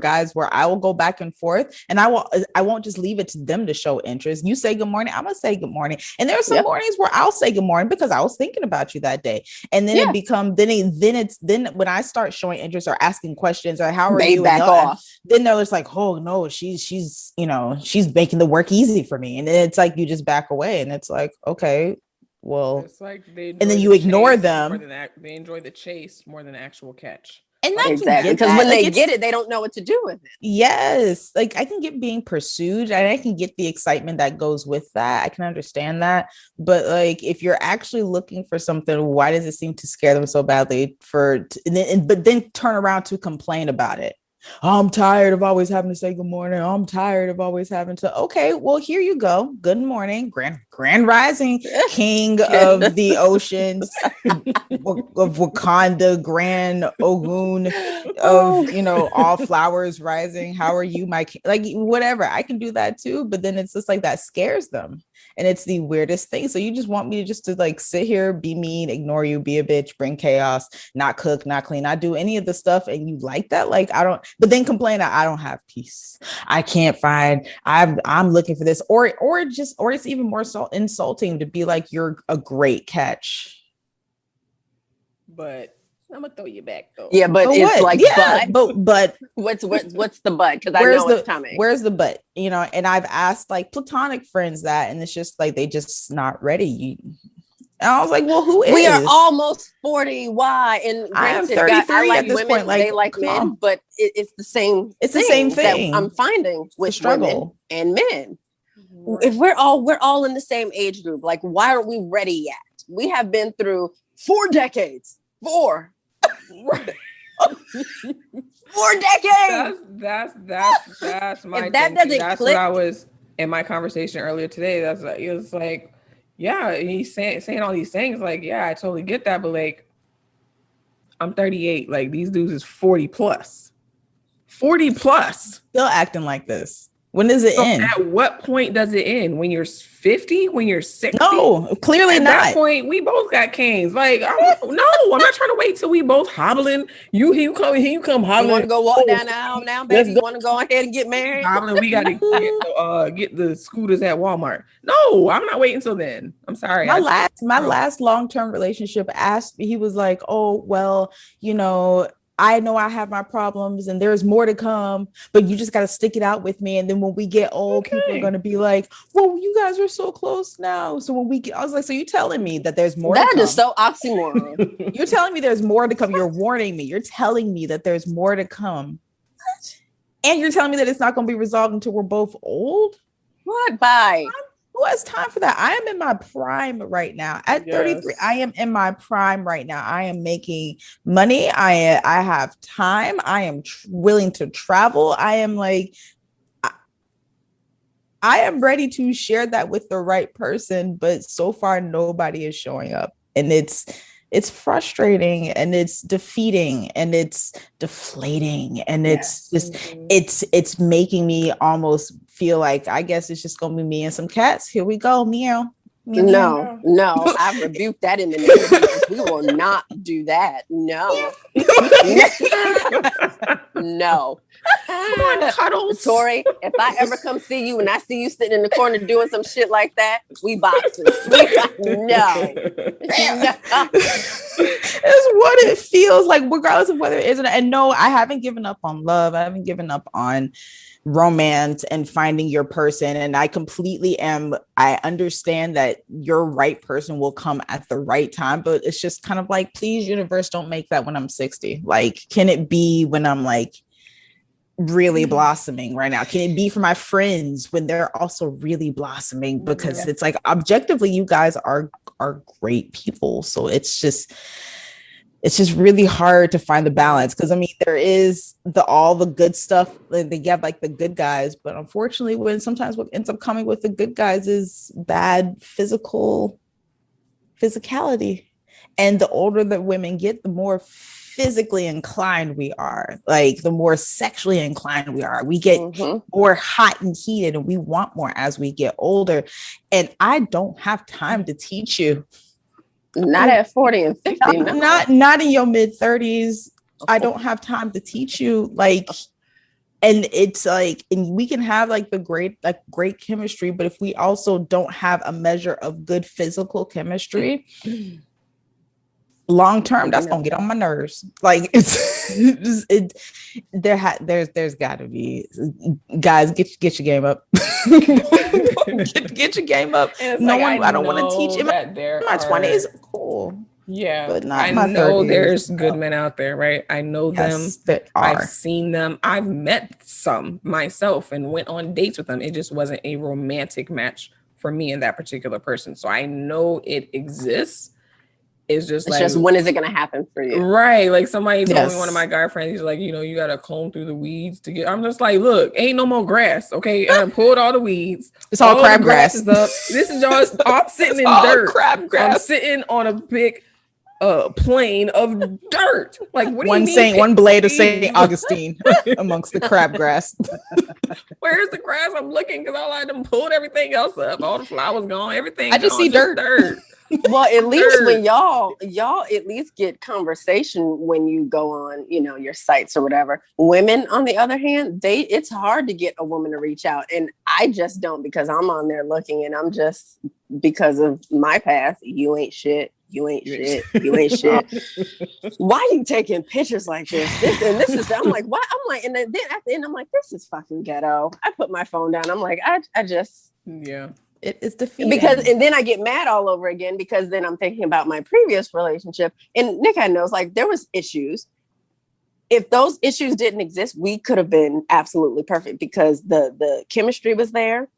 I will go back and forth, and I won't just leave it to them to show interest. You say good morning, I'm gonna say good morning. And there are some mornings where I'll say good morning because I was thinking about you that day. And then it becomes then when I start showing interest or asking questions or how are you, back off. Then they're just like, oh no, she's making the work easy for me. And then it's like you just back away, and it's like, okay. Well, it's like and then you ignore them. They enjoy the chase more than the actual catch. And exactly, because when they get it, they don't know what to do with it. Yes, like I can get being pursued, and I can get the excitement that goes with that. I can understand that, but like if you're actually looking for something, why does it seem to scare them so badly? But then turn around to complain about it. I'm tired of always having to say good morning. I'm tired of always having to. Okay, well, here you go. Good morning, Grand Rising, King of the Oceans, of Wakanda, Grand Ogun, of all flowers rising. How are you, my king? Like whatever. I can do that too, but then it's just like that scares them. And it's the weirdest thing. So you just want me to like sit here, be mean, ignore you, be a bitch, bring chaos, not cook, not clean, not do any of the stuff. And you like that? Like, I don't, but then complain that I don't have peace. I can't find, I'm looking for this. Or it's even more insulting to be like, you're a great catch. But I'm gonna throw you back though. Yeah, but it's like, but what's the but? Because I know what's coming. Where's the but? And I've asked like platonic friends that, and it's just like they just not ready. And I was like, well, who is? We are almost 40. Why? And I am 33 at this point. Like, they like men, but it's the same. It's the same thing I'm finding with struggle and men. Right. If we're all in the same age group, like why aren't we ready yet? We have been through 4 decades. 4 decades. That's my if that thing. doesn't That's click. What I was in my conversation earlier today. That's like, it was like, yeah, he's saying all these things. Like, yeah, I totally get that, but like, I'm 38. Like these dudes is 40 plus. 40 plus. Still acting like this. When does it end? At what point does it end? When you're 50? When you're 60? No, clearly at not. At that point, we both got canes. Like, I'm not trying to wait till we both hobbling. You come hobbling. You want to go walk down the aisle now, baby? You want to go ahead and get married? Hobbling. We got to get the scooters at Walmart. No, I'm not waiting till then. I'm sorry. My last long-term relationship he was like, oh, well, I know I have my problems and there's more to come, but you just got to stick it out with me. And then when we get old, people are going to be like, well, you guys are so close now. So I was like, so you telling me that there's more to come? That is so oxymoron. You're telling me there's more to come. You're warning me. You're telling me that there's more to come. And you're telling me that it's not going to be resolved until we're both old? What? Bye. Who has time for that? I am in my prime right now. At 33, I am in my prime right now. I am making money. I have time. I am willing to travel. I am like, I am ready to share that with the right person, but so far nobody is showing up, and it's frustrating, and it's defeating, and it's deflating, and it's just it's making me almost feel like I guess it's just gonna be me and some cats. Here we go, meow. No, I rebuke that in the name of Jesus. We will not do that. No. No. Come on, Cuddles. Tori, if I ever come see you and I see you sitting in the corner doing some shit like that, we boxing. No. It's what it feels like, regardless of whether it is. And no, I haven't given up on love. I haven't given up on romance and finding your person. And I understand that your right person will come at the right time, but it's just kind of like, please, universe, don't make that when I'm 60. Like, can it be when I'm like really blossoming right now? Can it be for my friends when they're also really blossoming? Because it's like, objectively, you guys are great people. So it's just really hard to find the balance, because I mean, there is all the good stuff, they get like the good guys, but unfortunately what ends up coming with the good guys is bad physicality. And the older that women get, the more physically inclined we are, like the more sexually inclined we are. We get more hot and heated, and we want more as we get older. And I don't have time to teach you. Not at 40 and 50. Not in your mid 30s. I don't have time to teach you. Like, and it's like, and we can have like great chemistry, but if we also don't have a measure of good physical chemistry, long term, that's gonna get on my nerves. Like, there's got to be, guys, get your game up. get your game up. I don't want to teach him. My 20s, cool. Yeah, but not I my know 30s. There's good men out there, right? I know them. I've I've seen them. I've met some myself and went on dates with them. It just wasn't a romantic match for me and that particular person. So I know it exists. It's just when is it going to happen for you? Right. Like somebody told me, one of my guy friends, he's like, you got to comb through the weeds to get. I'm just like, look, ain't no more grass. Okay. I pulled all the weeds. It's all crab grass. Is up. This is y'all. I'm sitting in dirt. Crab grass. I'm sitting on a big plane of dirt. Like, what do you mean? One blade of St. Augustine amongst the crab grass. Where's the grass? I'm looking because all I done pulled everything else up. All the flowers gone. Everything. I just see dirt. Well, at least when y'all at least get conversation when you go on, your sites or whatever. Women, on the other hand, it's hard to get a woman to reach out. And I just don't, because I'm on there looking, and I'm just, because of my past, you ain't shit. You ain't shit. You ain't shit. Why are you taking pictures like this? This is, I'm like, what? I'm like, and then at the end, I'm like, this is fucking ghetto. I put my phone down. I'm like, I just, yeah. It is defeating. And then I get mad all over again, because then I'm thinking about my previous relationship, and Nick knows, like, there was issues. If those issues didn't exist, we could have been absolutely perfect, because the chemistry was there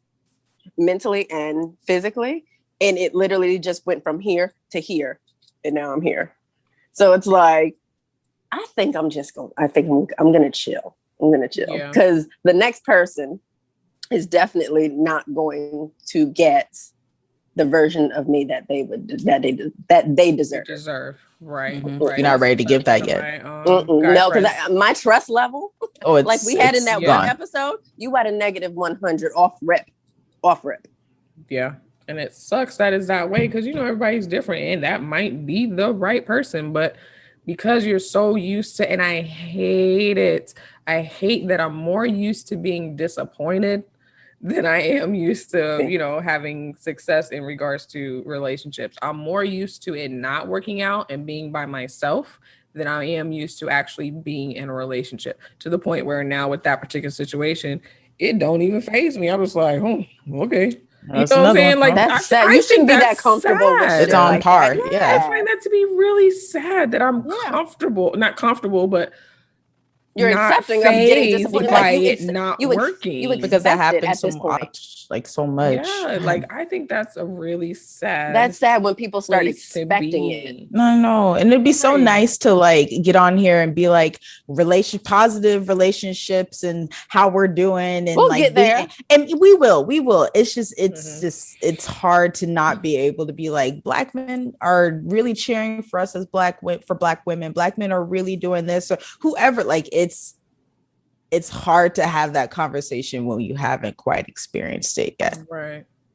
mentally and physically. And it literally just went from here to here. And now I'm here. So it's like, I think I'm going to chill. I'm going to chill, because the next person is definitely not going to get the version of me that they deserve. Right. Mm-hmm. Right. You're not ready to give that yet. No, because my trust level Oh, it's like we had in that gone. one episode. You had a negative 100 off rip. Yeah. And it sucks that it's that way because, everybody's different and that might be the right person. But because you're so used to, and I hate it. I hate that I'm more used to being disappointed than I am used to, having success in regards to relationships. I'm more used to it not working out and being by myself than I am used to actually being in a relationship, to the point where now with that particular situation, it don't even faze me. I'm just like, okay. That's what I'm saying? one. Like, that's sad. You shouldn't be that comfortable with it. It's on like par. That. Yeah. I find that to be really sad that I'm not comfortable, but you're not accepting of getting disappointed by it not working. Because that happens so much. Yeah, like I think that's a really sad. That's sad when people start expecting it. No, and it'd be so nice to like get on here and be like positive relationships and how we're doing, and we'll like get there. And we will. It's just it's hard to not be able to be like, Black men are really cheering for us as Black women. Black men are really doing this, or whoever. Like it's hard to have that conversation when you haven't quite experienced it yet.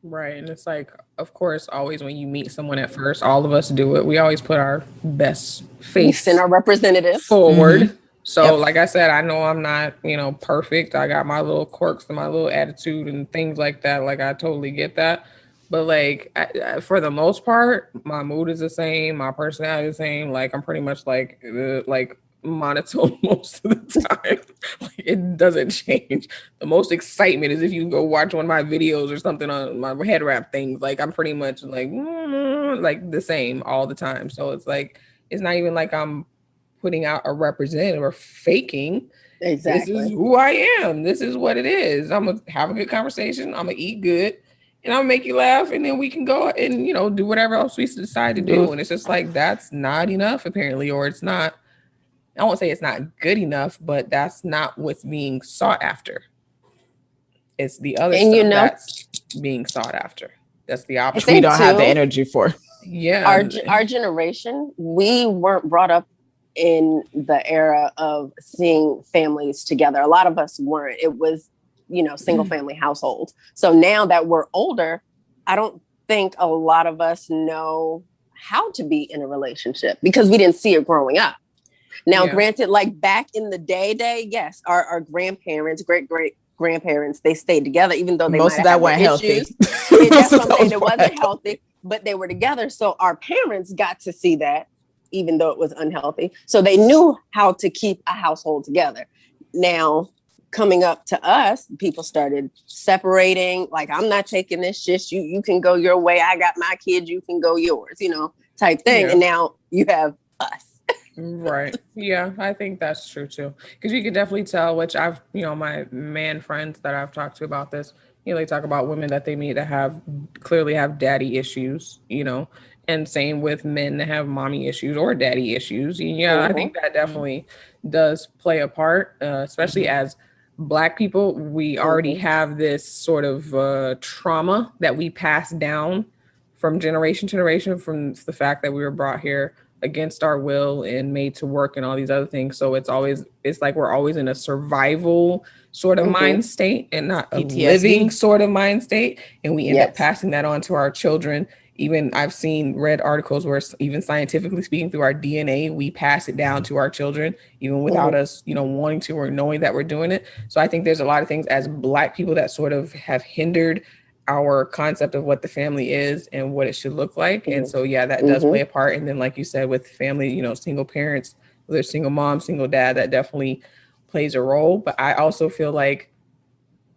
Right. And it's like, of course, always when you meet someone at first, all of us do it. We always put our best face and our representative forward. Mm-hmm. So like I said, I know I'm not, perfect. I got my little quirks and my little attitude and things like that. Like I totally get that. But like, for the most part, my mood is the same. My personality is the same. Like I'm pretty much like monotone most of the time. Like, it doesn't change. The most excitement is if you go watch one of my videos or something on my head wrap things. Like I'm pretty much like the same all the time. So it's like, it's not even like I'm putting out a representative or faking. Exactly. This is who I am. This is what it is. I'm gonna have a good conversation. I'm gonna eat good, and I'll make you laugh, and then we can go and do whatever else we decide to do. And it's just like, that's not enough apparently, or it's not. I won't say it's not good enough, but that's not what's being sought after. It's the other stuff that's being sought after. That's the opposite. We don't have the energy for. Yeah. Our generation, we weren't brought up in the era of seeing families together. A lot of us weren't. It was, single family households. So now that we're older, I don't think a lot of us know how to be in a relationship because we didn't see it growing up. Now, granted, like back in the day, yes, our grandparents, great grandparents, they stayed together, even though they most of that weren't healthy. That's what I'm saying. It wasn't healthy, but they were together. So our parents got to see that, even though it was unhealthy. So they knew how to keep a household together. Now, coming up to us, people started separating. Like, I'm not taking this shit. You can go your way. I got my kids. You can go yours, type thing. Yeah. And now you have us. Right. Yeah, I think that's true too. Because you can definitely tell, which I've, my man friends that I've talked to about this, they talk about women that they meet that clearly have daddy issues, and same with men that have mommy issues or daddy issues. Yeah, I think that definitely does play a part, especially as Black people. We already have this sort of trauma that we pass down from generation to generation, from the fact that we were brought here against our will and made to work and all these other things. So it's like we're always in a survival sort of mind state and not a PTSD. Living sort of mind state. And we end up passing that on to our children. Even I've read articles where even scientifically speaking, through our DNA, we pass it down to our children, even without us, wanting to or knowing that we're doing it. So I think there's a lot of things as Black people that sort of have hindered our concept of what the family is and what it should look like. And so, that does play a part. And then, like you said, with family, single parents, whether single mom, single dad, that definitely plays a role. But I also feel like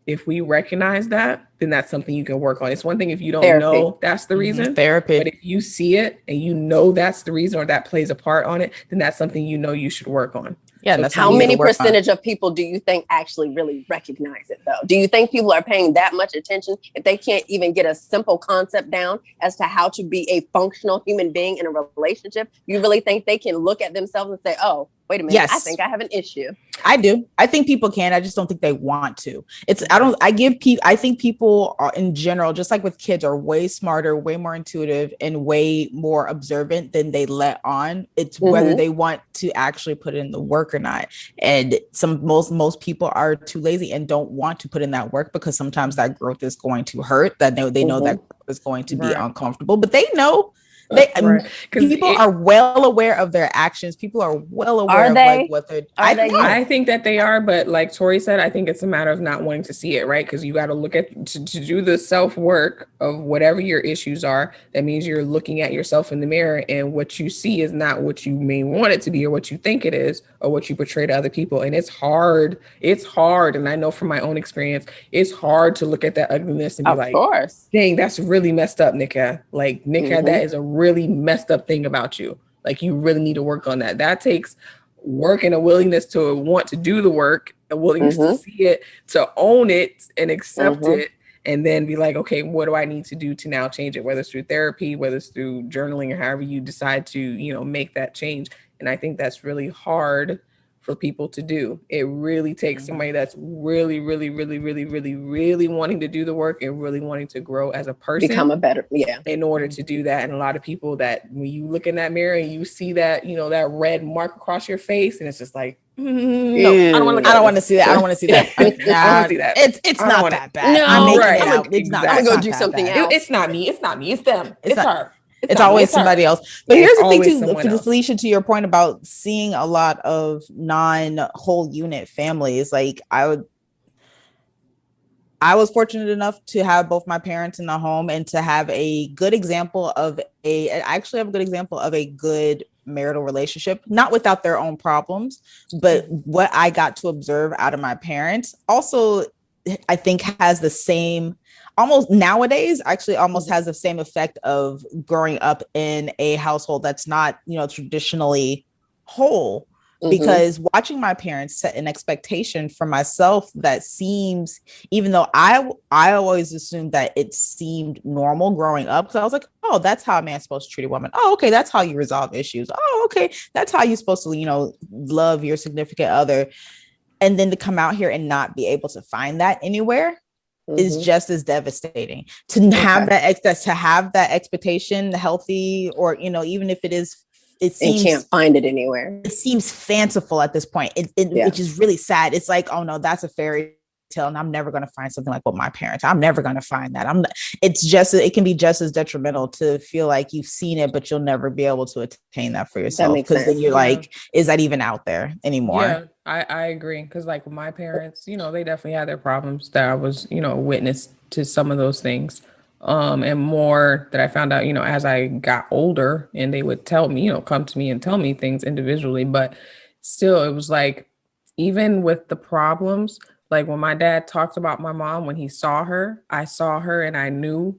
if we recognize that, then that's something you can work on. It's one thing if you don't know that's the reason. Therapy. But if you see it and that's the reason or that plays a part on it, then that's something you should work on. Yeah, so how many percentage of people do you think actually really recognize it, though? Do you think people are paying that much attention if they can't even get a simple concept down as to how to be a functional human being in a relationship? You really think they can look at themselves and say, oh, wait a minute, Yes. I think I have an issue. I do. I think people can. I just don't think they want to. I think people are, in general, just like with kids, are way smarter, way more intuitive, and way more observant than they let on. It's whether they want to actually put in the work or not. And most people are too lazy and don't want to put in that work, because sometimes that growth is going to hurt. That they know that growth is going to be uncomfortable, but they know. People are well aware of their actions. People are well aware of like what they're. I think that they are, but like Tori said, I think it's a matter of not wanting to see it, right? Because you got to look at to do the self work of whatever your issues are. That means you're looking at yourself in the mirror, and what you see is not what you may want it to be, or what you think it is, or what you portray to other people. And it's hard. It's hard, and I know from my own experience, it's hard to look at that ugliness and be like, "Of course, dang, that's really messed up, Nika." Like Nika, that is a really messed up thing about you. Like you really need to work on that. That takes work and a willingness to want to do the work, a willingness to see it, to own it and accept it, and then be like, okay, what do I need to do to now change it? Whether it's through therapy, whether it's through journaling, or however you decide to, make that change. And I think that's really hard for people to do. It really takes somebody that's really, really, really, really, really, really wanting to do the work and really wanting to grow as a person, become a better, in order to do that. And a lot of people, that when you look in that mirror and you see that, that red mark across your face, and it's just like, no, I don't want to see that. I don't want to see that. I don't want to see that. It's not that bad. No, I'm making it out. It's not. I'm gonna go do something else. It's not me. It's not me. It's them. It's her. It's always somebody else. But here's the thing too, Felicia, to your point about seeing a lot of non-whole unit families. Like I was fortunate enough to have both my parents in the home, and to have a good example of a good marital relationship, not without their own problems, but what I got to observe out of my parents also, I think, has the same, almost nowadays, actually almost has the same effect of growing up in a household that's not, traditionally whole. Because watching my parents set an expectation for myself that seems, even though I always assumed that it seemed normal growing up, because I was like, oh, that's how a man's supposed to treat a woman. Oh, okay, that's how you resolve issues. Oh, okay, that's how you're supposed to, love your significant other. And then to come out here and not be able to find that anywhere is just as devastating. To have that expectation, healthy, or even if it is. It seems, can't find it anywhere. It seems fanciful at this point, which is really sad. It's like, oh no, that's a fairy tale, and I'm never going to find something like what my parents. I'm never going to find that. It can be just as detrimental to feel like you've seen it, but you'll never be able to attain that for yourself. Because then you're like, is that even out there anymore? Yeah, I agree. Because like with my parents, they definitely had their problems. That I was, witness to some of those things. And more that I found out, as I got older, and they would tell me, come to me and tell me things individually. But still, it was like, even with the problems, like when my dad talked about my mom, when he saw her, I saw her and I knew,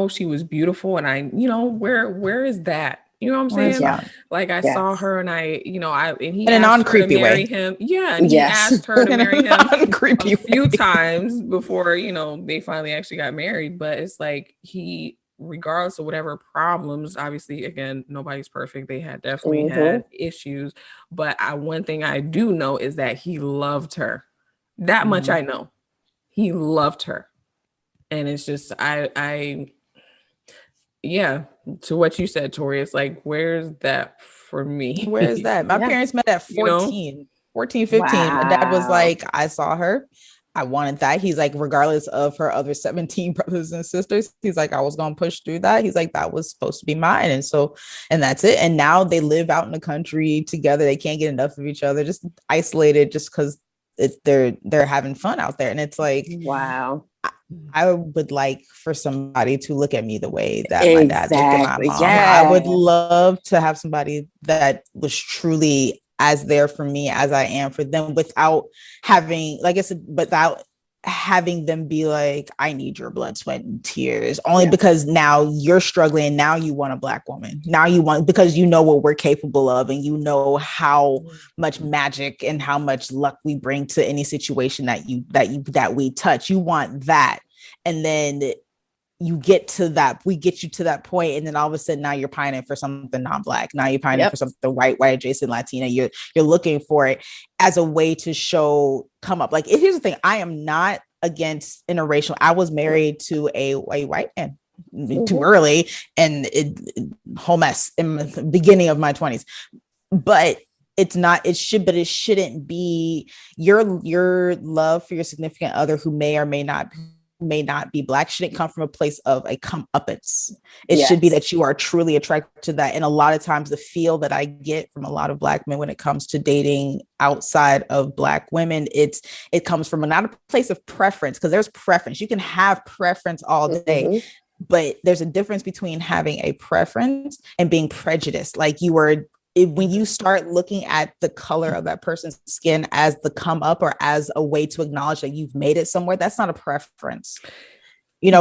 she was beautiful. And I, where is that? You know what I'm saying? Yeah. Like I saw her and and he in a non-creepy way. him. Yeah. And he asked her to marry him a few times before, they finally actually got married. But it's like regardless of whatever problems, obviously, again, nobody's perfect. They had definitely had issues. But one thing I do know is that he loved her. That much I know. He loved her. And it's just, yeah, to what you said, Tori, it's like, where's that for me? Where is that? My parents met at 14, 15. Wow. My dad was like, I saw her. I wanted that. He's like, regardless of her other 17 brothers and sisters, he's like, I was going to push through that. He's like, that was supposed to be mine. And that's it. And now they live out in the country together. They can't get enough of each other, just isolated, just because they're having fun out there. And it's like, wow. I would like for somebody to look at me the way that my dad looked at my mom. Yeah. I would love to have somebody that was truly as there for me as I am for them, without having, like I said, without having them be like, I need your blood, sweat, and tears, only because now you're struggling. Now you want a Black woman. Now you want, because you know what we're capable of, and you know how much magic and how much luck we bring to any situation that we touch. You want that. And then you get to that, we get you to that point, and then all of a sudden now you're pining for something non-black. Now you're pining for something white adjacent Latina. You're looking for it as a way to show come up. Like, here's the thing: I am not against interracial. I was married to a white man too early, and whole mess in the beginning of my 20s. But it shouldn't be your love for your significant other who may or may not be black shouldn't come from a place of a comeuppance. It should be that you are truly attracted to that. And a lot of times the feel that I get from a lot of black men when it comes to dating outside of black women, it comes from not a place of preference, because there's preference. You can have preference all day, but there's a difference between having a preference and being prejudiced. Like when you start looking at the color of that person's skin as the come up or as a way to acknowledge that you've made it somewhere, that's not a preference. You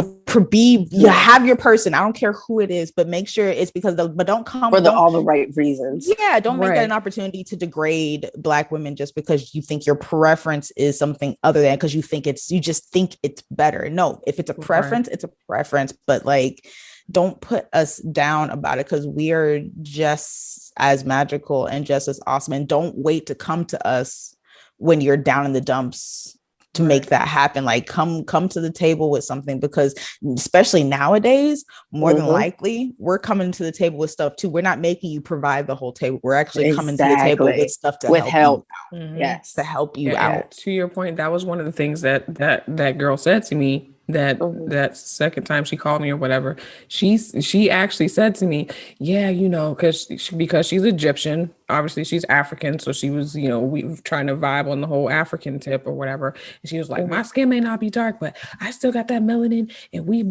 have your person. I don't care who it is, but make sure it's because but don't come for all the right reasons. Yeah, don't make that an opportunity to degrade black women just because you think your preference is something other than because you just think it's better. No, if it's a preference, it's a preference. But like, don't put us down about it, because we are just as magical and just as awesome. And don't wait to come to us when you're down in the dumps to make that happen. Like, come to the table with something, because especially nowadays, more than likely, we're coming to the table with stuff too. We're not making you provide the whole table. We're actually coming to the table with stuff to help you out. Yes, to help you out. To your point, that was one of the things that girl said to me. That second time she called me or whatever, she actually said to me, yeah, because she's Egyptian, obviously she's African, so she was, we were trying to vibe on the whole African tip or whatever, and she was like, my skin may not be dark, but I still got that melanin, and we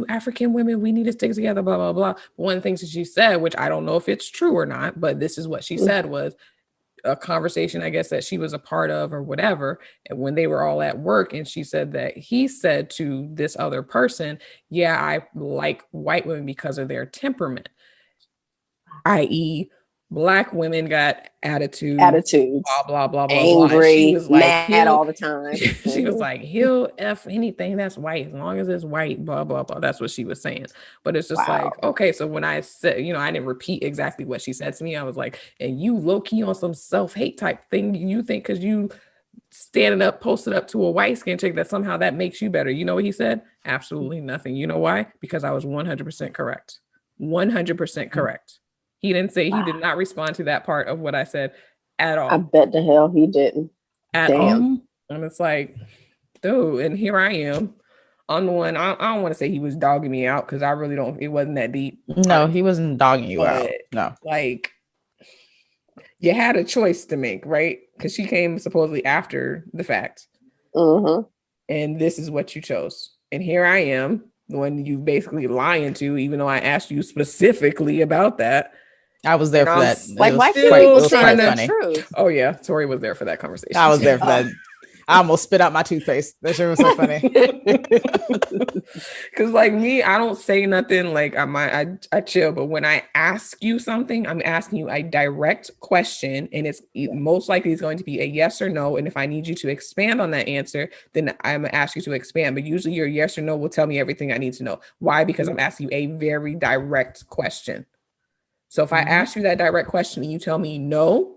African women, we need to stick together, blah blah blah. One of the things that she said, which I don't know if it's true or not, but this is what she said, was a conversation, I guess, that she was a part of or whatever, and when they were all at work, and she said that he said to this other person, yeah, I like white women because of their temperament, i.e. black women got attitudes, blah blah blah blah, angry, she was like, mad all the time. She was like, he'll F anything that's white as long as it's white, blah blah blah. That's what she was saying. But it's just like, okay, so when I said, I didn't repeat exactly what she said to me. I was like, and you low-key on some self-hate type thing, you think because you posted up to a white skin chick that somehow that makes you better. You know what he said? Absolutely nothing. You know why? Because I was 100% correct. 100% correct. He didn't say, he did not respond to that part of what I said at all. I bet the hell he didn't. At all. And it's like, dude, and here I am on the one. I don't want to say he was dogging me out, because I really don't, it wasn't that deep. No, he wasn't dogging you out. No. Like, you had a choice to make, right? Because she came supposedly after the fact. And this is what you chose. And here I am, the one you basically lying to, even though I asked you specifically about that. I was there for that. Like, why people trying the truth? Oh yeah, Tori was there for that conversation. I was there for that. I almost spit out my toothpaste. That shit was so funny. Because like me, I don't say nothing. Like I chill. But when I ask you something, I'm asking you a direct question, and it's most likely is going to be a yes or no. And if I need you to expand on that answer, then I'm gonna ask you to expand. But usually your yes or no will tell me everything I need to know. Why? Because I'm asking you a very direct question. So if I ask you that direct question and you tell me no,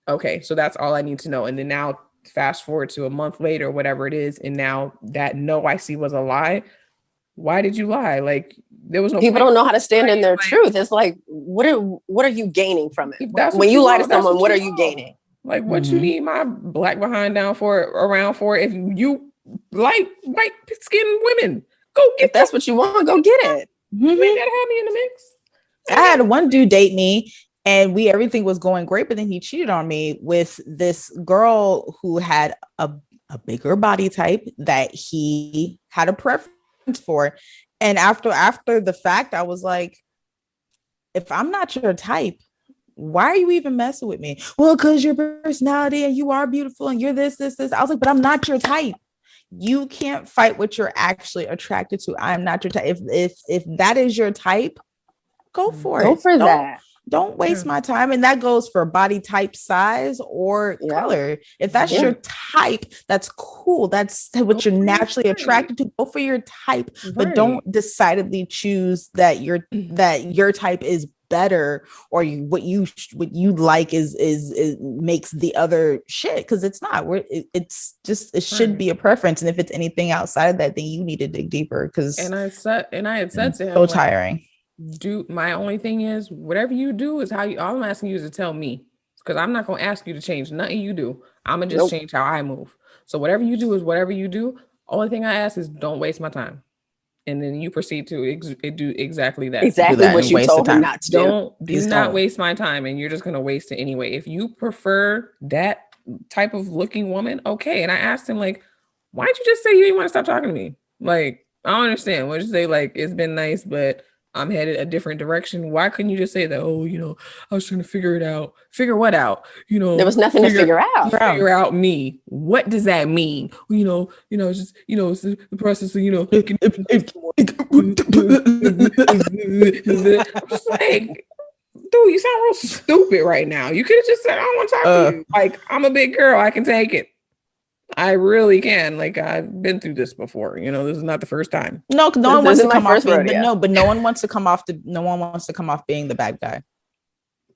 okay, so that's all I need to know. And then now fast forward to a month later, or whatever it is, and now that no I see was a lie. Why did you lie? Like, there was no people don't know how to stand in their truth. It's like, what are you gaining from it? When you lie to someone, what are you gaining? Like, what you need my black behind around for if you like white skinned women? Go get if that's what you want, go get it. You ain't gotta have me in the mix. I had one dude date me, and everything was going great, but then he cheated on me with this girl who had a bigger body type that he had a preference for. And after the fact, I was like, if I'm not your type, why are you even messing with me? Well, because your personality and you are beautiful and you're this. I was like, but I'm not your type. You can't fight what you're actually attracted to. I'm not your type. If that is your type, go for it. Go for that. don't waste my time. And that goes for body type, size, or color. If that's your type, that's cool. That's what you're naturally attracted to. Go for your type, but don't decidedly choose that your type is better, or what you like is makes the other shit, because it's not. It's just, it should be a preference, and if it's anything outside of that, then you need to dig deeper. Because I had said to him, so tiring. My only thing is, whatever you do is how you. All I'm asking you is to tell me, because I'm not gonna ask you to change nothing you do. I'm gonna just change how I move. So whatever you do is whatever you do. Only thing I ask is don't waste my time. And then you proceed to do exactly that. Exactly what you told him not to do. Do not waste my time, and you're just going to waste it anyway. If you prefer that type of looking woman, okay. And I asked him, like, why'd you just say you didn't want to stop talking to me? Like, I don't understand. Why'd you say, like, it's been nice, but I'm headed a different direction? Why couldn't you just say that? Oh, I was trying to figure it out. Figure what out? There was nothing to figure out. Figure out me. What does that mean? It's just, it's the process of, I'm just like, dude, you sound real stupid right now. You could have just said, I don't want to talk to you. Like, I'm a big girl. I can take it. I really can. Like, I've been through this before. This is not the first time. No one wants to come off being, but no one wants to come off being the bad guy.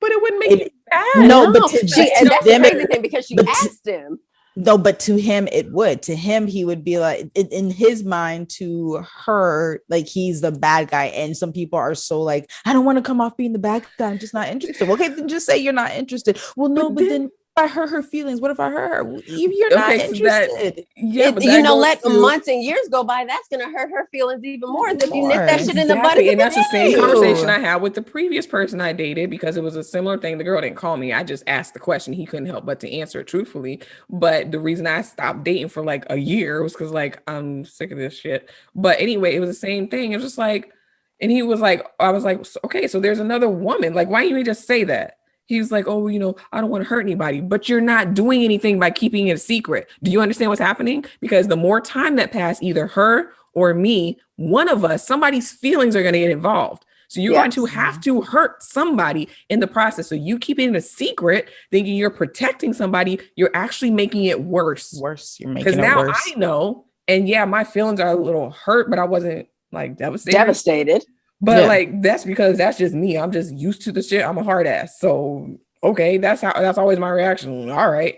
But it wouldn't make it bad. No, but that's the crazy thing, because she asked him. No, but to him it would. To him, he would be like, in his mind, to her, like, he's the bad guy. And some people are so like, I don't want to come off being the bad guy. I'm just not interested. Okay, then just say you're not interested. Well, no, but then I hurt her feelings. What if I hurt her? You're not interested. Let months and years go by. That's gonna hurt her feelings even more. If you nip that shit in the butt. And that's the same conversation I had with the previous person I dated, because it was a similar thing. The girl didn't call me. I just asked the question. He couldn't help but to answer it truthfully. But the reason I stopped dating for like a year was because, like, I'm sick of this shit. But anyway, it was the same thing. It was just like, and he was like, I was like, okay, so there's another woman. Like, why don't you just say that? He was like, oh, I don't want to hurt anybody, but you're not doing anything by keeping it a secret. Do you understand what's happening? Because the more time that passed, either her or me, one of us, somebody's feelings are going to get involved. So you're going to have to hurt somebody in the process. So you keep it a secret, thinking you're protecting somebody, you're actually making it worse. You're making it worse. Because now I know, and yeah, my feelings are a little hurt, but I wasn't like devastated. But like, that's because that's just me. I'm just used to the shit. I'm a hard ass. So, okay, that's always my reaction. All right.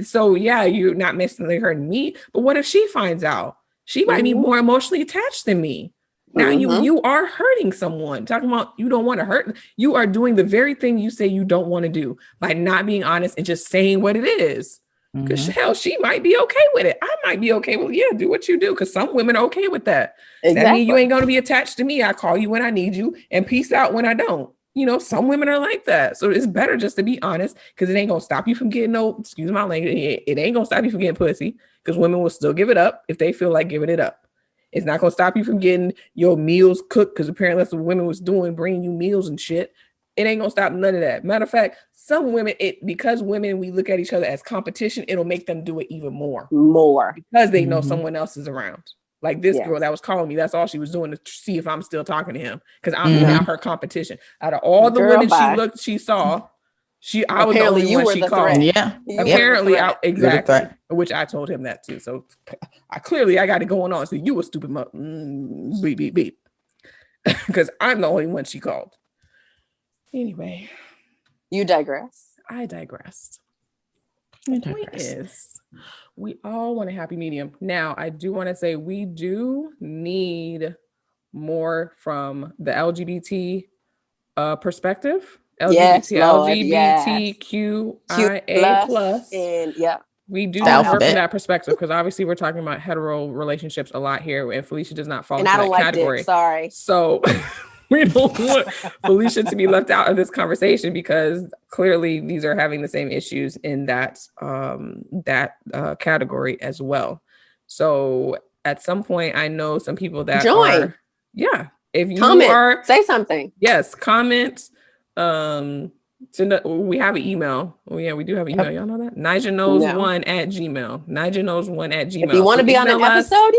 So yeah, you're not necessarily hurting me, but what if she finds out? She might be more emotionally attached than me. Now you are hurting someone. Talking about you don't want to hurt. You are doing the very thing you say you don't want to do by not being honest and just saying what it is. Because hell, she might be okay with it. I might be okay with do what you do. Because some women are okay with that. Exactly. That means you ain't going to be attached to me. I call you when I need you and peace out when I don't. Some women are like that. So it's better just to be honest, because it ain't going to stop you from getting excuse my language. It ain't going to stop you from getting pussy, because women will still give it up if they feel like giving it up. It's not going to stop you from getting your meals cooked, because apparently that's what women was doing, bringing you meals and shit. It ain't gonna stop none of that. Matter of fact, some women, because women, we look at each other as competition, it'll make them do it even more. Because they know someone else is around. Like this girl that was calling me, that's all she was doing to see if I'm still talking to him, because I'm now her competition. Out of all the women she saw, I was the only one she called. Yeah. Apparently, exactly. Which I told him that too. So I got it going on. So you a stupid beep beep beep, because I'm the only one she called. Anyway, you digress. I digressed. The point is, we all want a happy medium. Now, I do want to say we do need more from the LGBT perspective. LGBTQIA plus. And we do need more from that perspective, because obviously we're talking about hetero relationships a lot here, and Felicia does not fall into that category. Dick, sorry. So we don't want Felicia to be left out of this conversation, because clearly these are having the same issues in that category as well. So at some point, I know some people that join. If you comment, say something. Yes, comment. We have an email. Oh yeah, we do have an email. Y'all know that? Nyjah knows one at Gmail. Nyjah knows one at Gmail. If you want to be on an episode,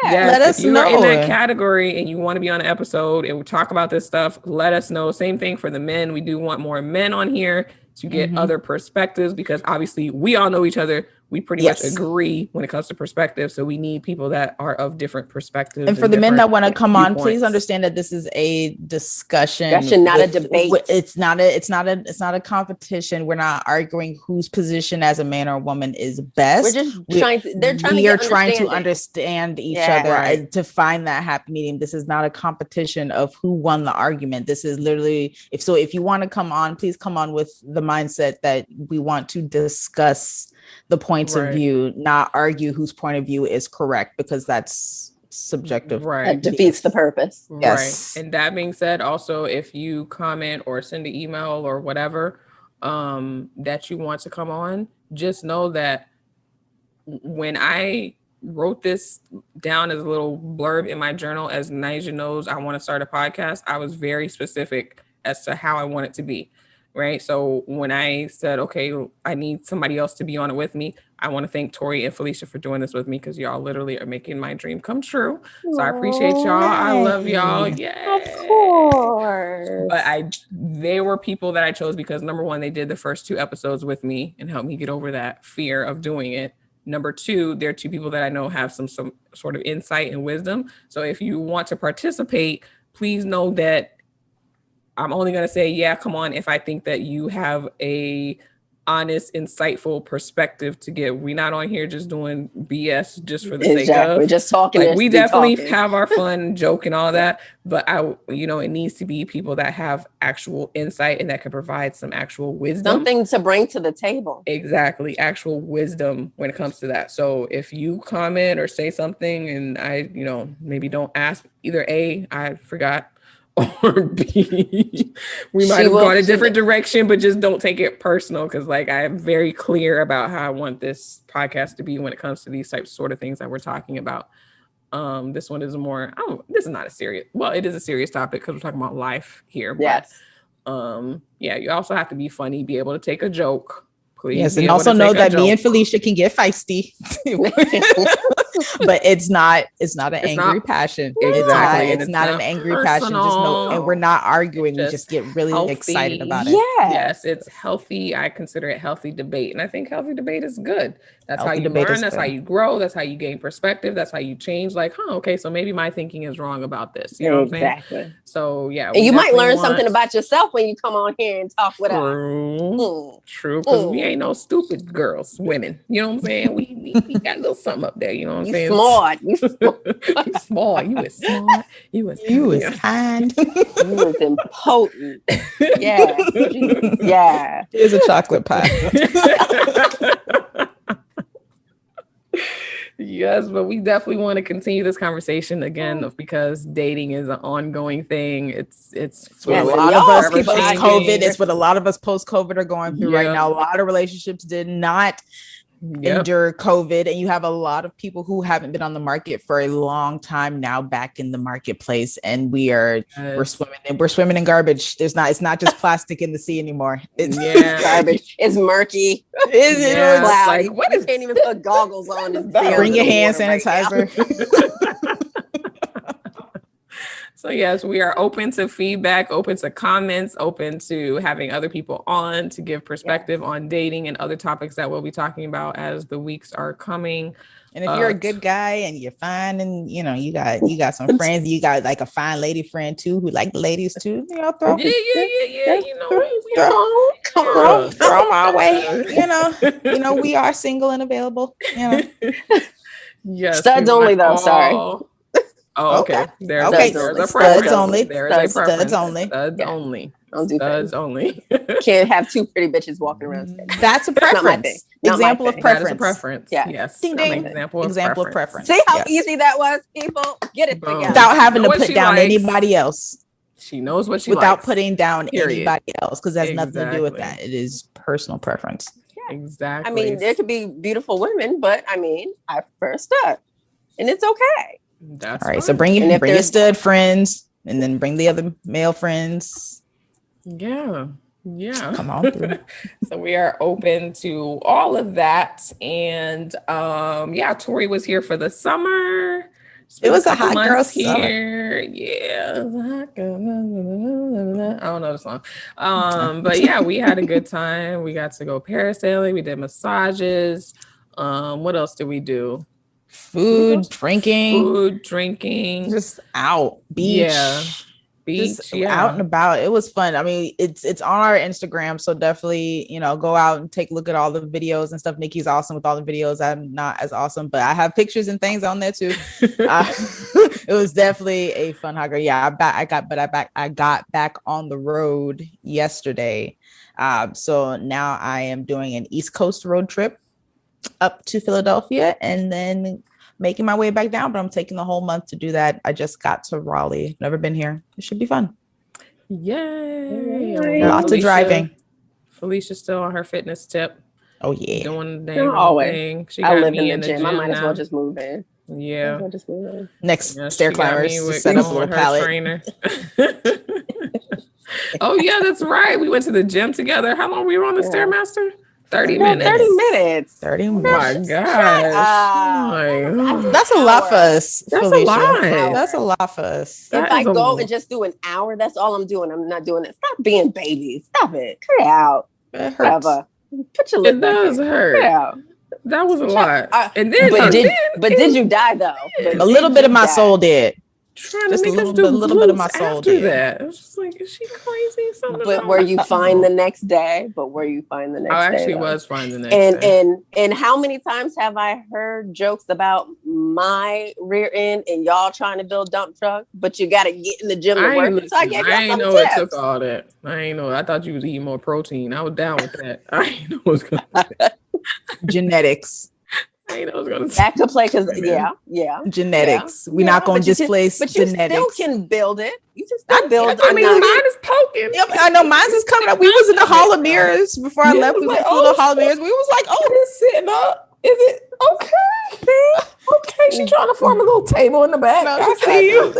Yes, let us if you are in know. that category and you want to be on an episode and we talk about this stuff, let us know. Same thing for the men. We do want more men on here to get other perspectives, because obviously we all know each other. We pretty much agree when it comes to perspective. So we need people that are of different perspectives. And for the men that want to come on, please understand that this is a discussion, not a debate. It's not a competition. We're not arguing whose position as a man or woman is best. We're just trying to understand each other to find that happy medium. This is not a competition of who won the argument. This is literally, if you want to come on, please come on with the mindset that we want to discuss the points of view, not argue whose point of view is correct, because that's subjective. That defeats the purpose. Yes. And that being said, also, if you comment or send an email or whatever that you want to come on, just know that when I wrote this down as a little blurb in my journal, as Nyjah knows, I want to start a podcast, I was very specific as to how I want it to be. Right. So when I said, okay, I need somebody else to be on it with me, I want to thank Tori and Felicia for doing this with me, because y'all literally are making my dream come true. So I appreciate y'all. I love y'all. Yeah. Of course. But they were people that I chose because, number one, they did the first 2 episodes with me and helped me get over that fear of doing it. Number 2, they're 2 people that I know have some sort of insight and wisdom. So if you want to participate, please know that I'm only going to say, yeah, come on, if I think that you have a honest, insightful perspective to give. We're not on here just doing BS just for the sake of. We're just talking. Like, we definitely have our fun, joke and all that. But it needs to be people that have actual insight and that can provide some actual wisdom. Something to bring to the table. Exactly. Actual wisdom when it comes to that. So if you comment or say something and I, maybe don't ask, either A, I forgot, or B, we might have gone a different direction, but just don't take it personal, because I am very clear about how I want this podcast to be when it comes to these types of things that we're talking about. This one is more, this is not a serious, well, it is a serious topic because we're talking about life here. Yes. But you also have to be funny, be able to take a joke. Please. Yes, and also know that me and Felicia can get feisty. But it's not an angry passion. Exactly. It's not an angry passion. Just know, and we're not arguing. We just get really excited about it. Yes, it's healthy. I consider it healthy debate. And I think healthy debate is good. That's how you learn. That's how you grow. That's how you gain perspective. That's how you change. Okay, so maybe my thinking is wrong about this. You know what I'm saying? So yeah. And you might learn something about yourself when you come on here and talk with us. True. Because we ain't no stupid girls, women. You know what I'm saying? We got a little something up there. You know what I'm saying? Smart. You smart. You was smart. You was kind. You was impotent. Yeah. Here's a chocolate pie. Yes, but we definitely want to continue this conversation again, because dating is an ongoing thing. It's what a lot of us post-COVID. It's what a lot of us post-COVID are going through right now. A lot of relationships did not endure COVID, and you have a lot of people who haven't been on the market for a long time now back in the marketplace, and we're swimming in garbage. It's not just plastic in the sea anymore. It's garbage. It's murky. It's cloudy. What is? Can't even put goggles on. Bring your hand sanitizer. So yes, we are open to feedback, open to comments, open to having other people on to give perspective on dating and other topics that we'll be talking about as the weeks are coming. And if you're a good guy and you're fine, and you got some friends, you got a fine lady friend too who like ladies too, throw throw them our way. We are single and available. Yes, studs only though. Sorry. Oh, okay. There's a preference. Studs only. There's a preference. Studs only. Studs only. Don't do Studs only. Can't have 2 pretty bitches walking around. That's a preference. Example of preference. That is a preference. Yeah. Yes. Ding, ding. Example of preference. See how easy that was, people? Get it together. Without having to put down anybody else. She knows what she without likes. putting down anybody else, because that's nothing to do with that. It is personal preference. Yeah. Exactly. I mean, there could be beautiful women, but I prefer stud, and it's okay. That's all right. So bring your stud friends, and then bring the other male friends. Yeah. Come on through. So we are open to all of that. And Tori was here for the summer. It was a hot couple girl months summer. here. Yeah. It was a hot girl. I don't know the song. But yeah, we had a good time. We got to go parasailing. We did massages. What else did we do? Food, drinking, just out, beach. Yeah. Beach, just out and about. It was fun. I mean, it's on our Instagram, so definitely, go out and take a look at all the videos and stuff. Nikki's awesome with all the videos. I'm not as awesome, but I have pictures and things on there too. It was definitely a fun hugger. Yeah, I got back on the road yesterday. So now I am doing an East Coast road trip up to Philadelphia and then making my way back down, but I'm taking the whole month to do that. I just got to Raleigh. Never been here. It should be fun. Yay. Lots of driving. Felicia's still on her fitness tip. Oh yeah. Doing the damn thing. She got I live me in the gym. I might as well just move in. Yeah. Next stair climbers, set up a little pallet. Trainer. Oh yeah, that's right. We went to the gym together. How long we were on the Stairmaster? 30 minutes. 30 minutes. 30 minutes. My gosh. That's a lot for us. That's Felicia. a lot. That's a lot for us. If I go and just do an hour, that's all I'm doing. I'm not doing it. Stop being baby. Stop it. Cut it out. It hurts. Put your lip It does hurt. Cut it out. That was a lot. And then, did you die though? A little bit of my soul did. Trying just to make a us do little bit of my soul after did. that. I was just like, is she crazy? But were you fine the next day? I actually was fine the next day. And how many times have I heard jokes about my rear end and y'all trying to build dump truck, but you got to get in the gym to work. So I ain't know it took all that. I ain't know. I thought you was eating more protein. I was down with that. I ain't know it was gonna genetics. I know I was gonna back to play because genetics. We're not gonna displace genetics. You still can build it. You can still build. I mean, mine is poking. Yep, I know mine's is coming up. We was in the Hall of Mirrors before I left. We went through the Hall of Mirrors. We was like, oh, it's sitting up. Is it okay? Okay, she's trying to form a little table in the back. No, I see you.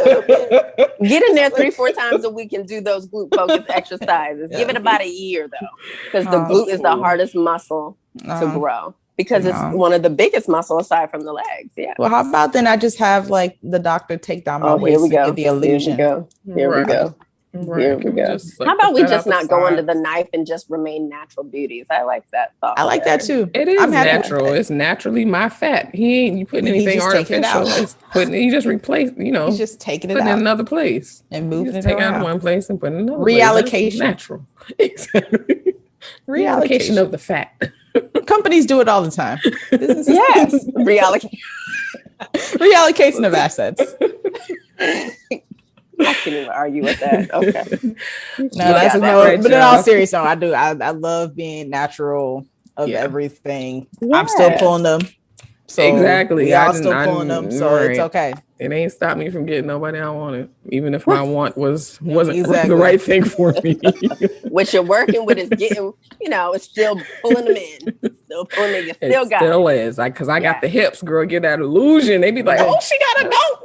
Get in there 3-4 times a week and do those glute focus exercises. Give it about a year though, because the glute is the hardest muscle to grow. Because it's one of the biggest muscles aside from the legs. Yeah. Well, how about then I just have like the doctor take down my waist and get the illusion. Here we go. Here we go. How about we just not go under the knife and just remain natural beauties? I like that thought. I like that too. It is natural. It's naturally my fat. He ain't putting anything artificial. He just replace. He's just taking it putting out in another place and moving it take around. Out one place and putting another reallocation. Place. Natural. Exactly. Reallocation of the fat. Companies do it all the time. Yes, reallocation of assets. I can't even argue with that. Okay. But in all seriousness, I love being natural of everything. Yeah. I'm still pulling them. So exactly. I'm still pulling them, so it's okay. It ain't stopped me from getting nobody I wanted, even if my want wasn't the right thing for me. What you're working with is getting, it's still pulling them in. Still pulling them. You still got it. Still is. Because I got the hips, girl. Get that illusion. They be like, oh, she got a note.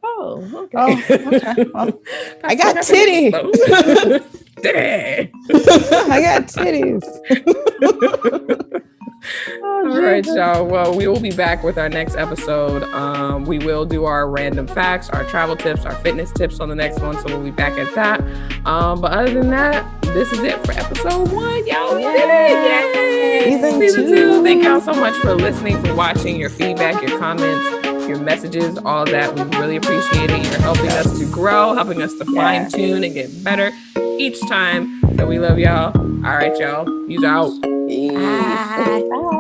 Oh, okay. Well, I got titties. Dang. I got titties. All right, y'all. Well, we will be back with our next episode. We will do our random facts, our travel tips, our fitness tips on the next one. So we'll be back at that. But other than that, this is it for episode 1. Y'all did it. Yay! Season 2. Thank y'all so much for listening, for watching, your feedback, your comments, your messages, all of that. We really appreciate it. You're helping us to grow, helping us to fine tune and get better each time. So we love y'all. All right, y'all. You's out. Bye.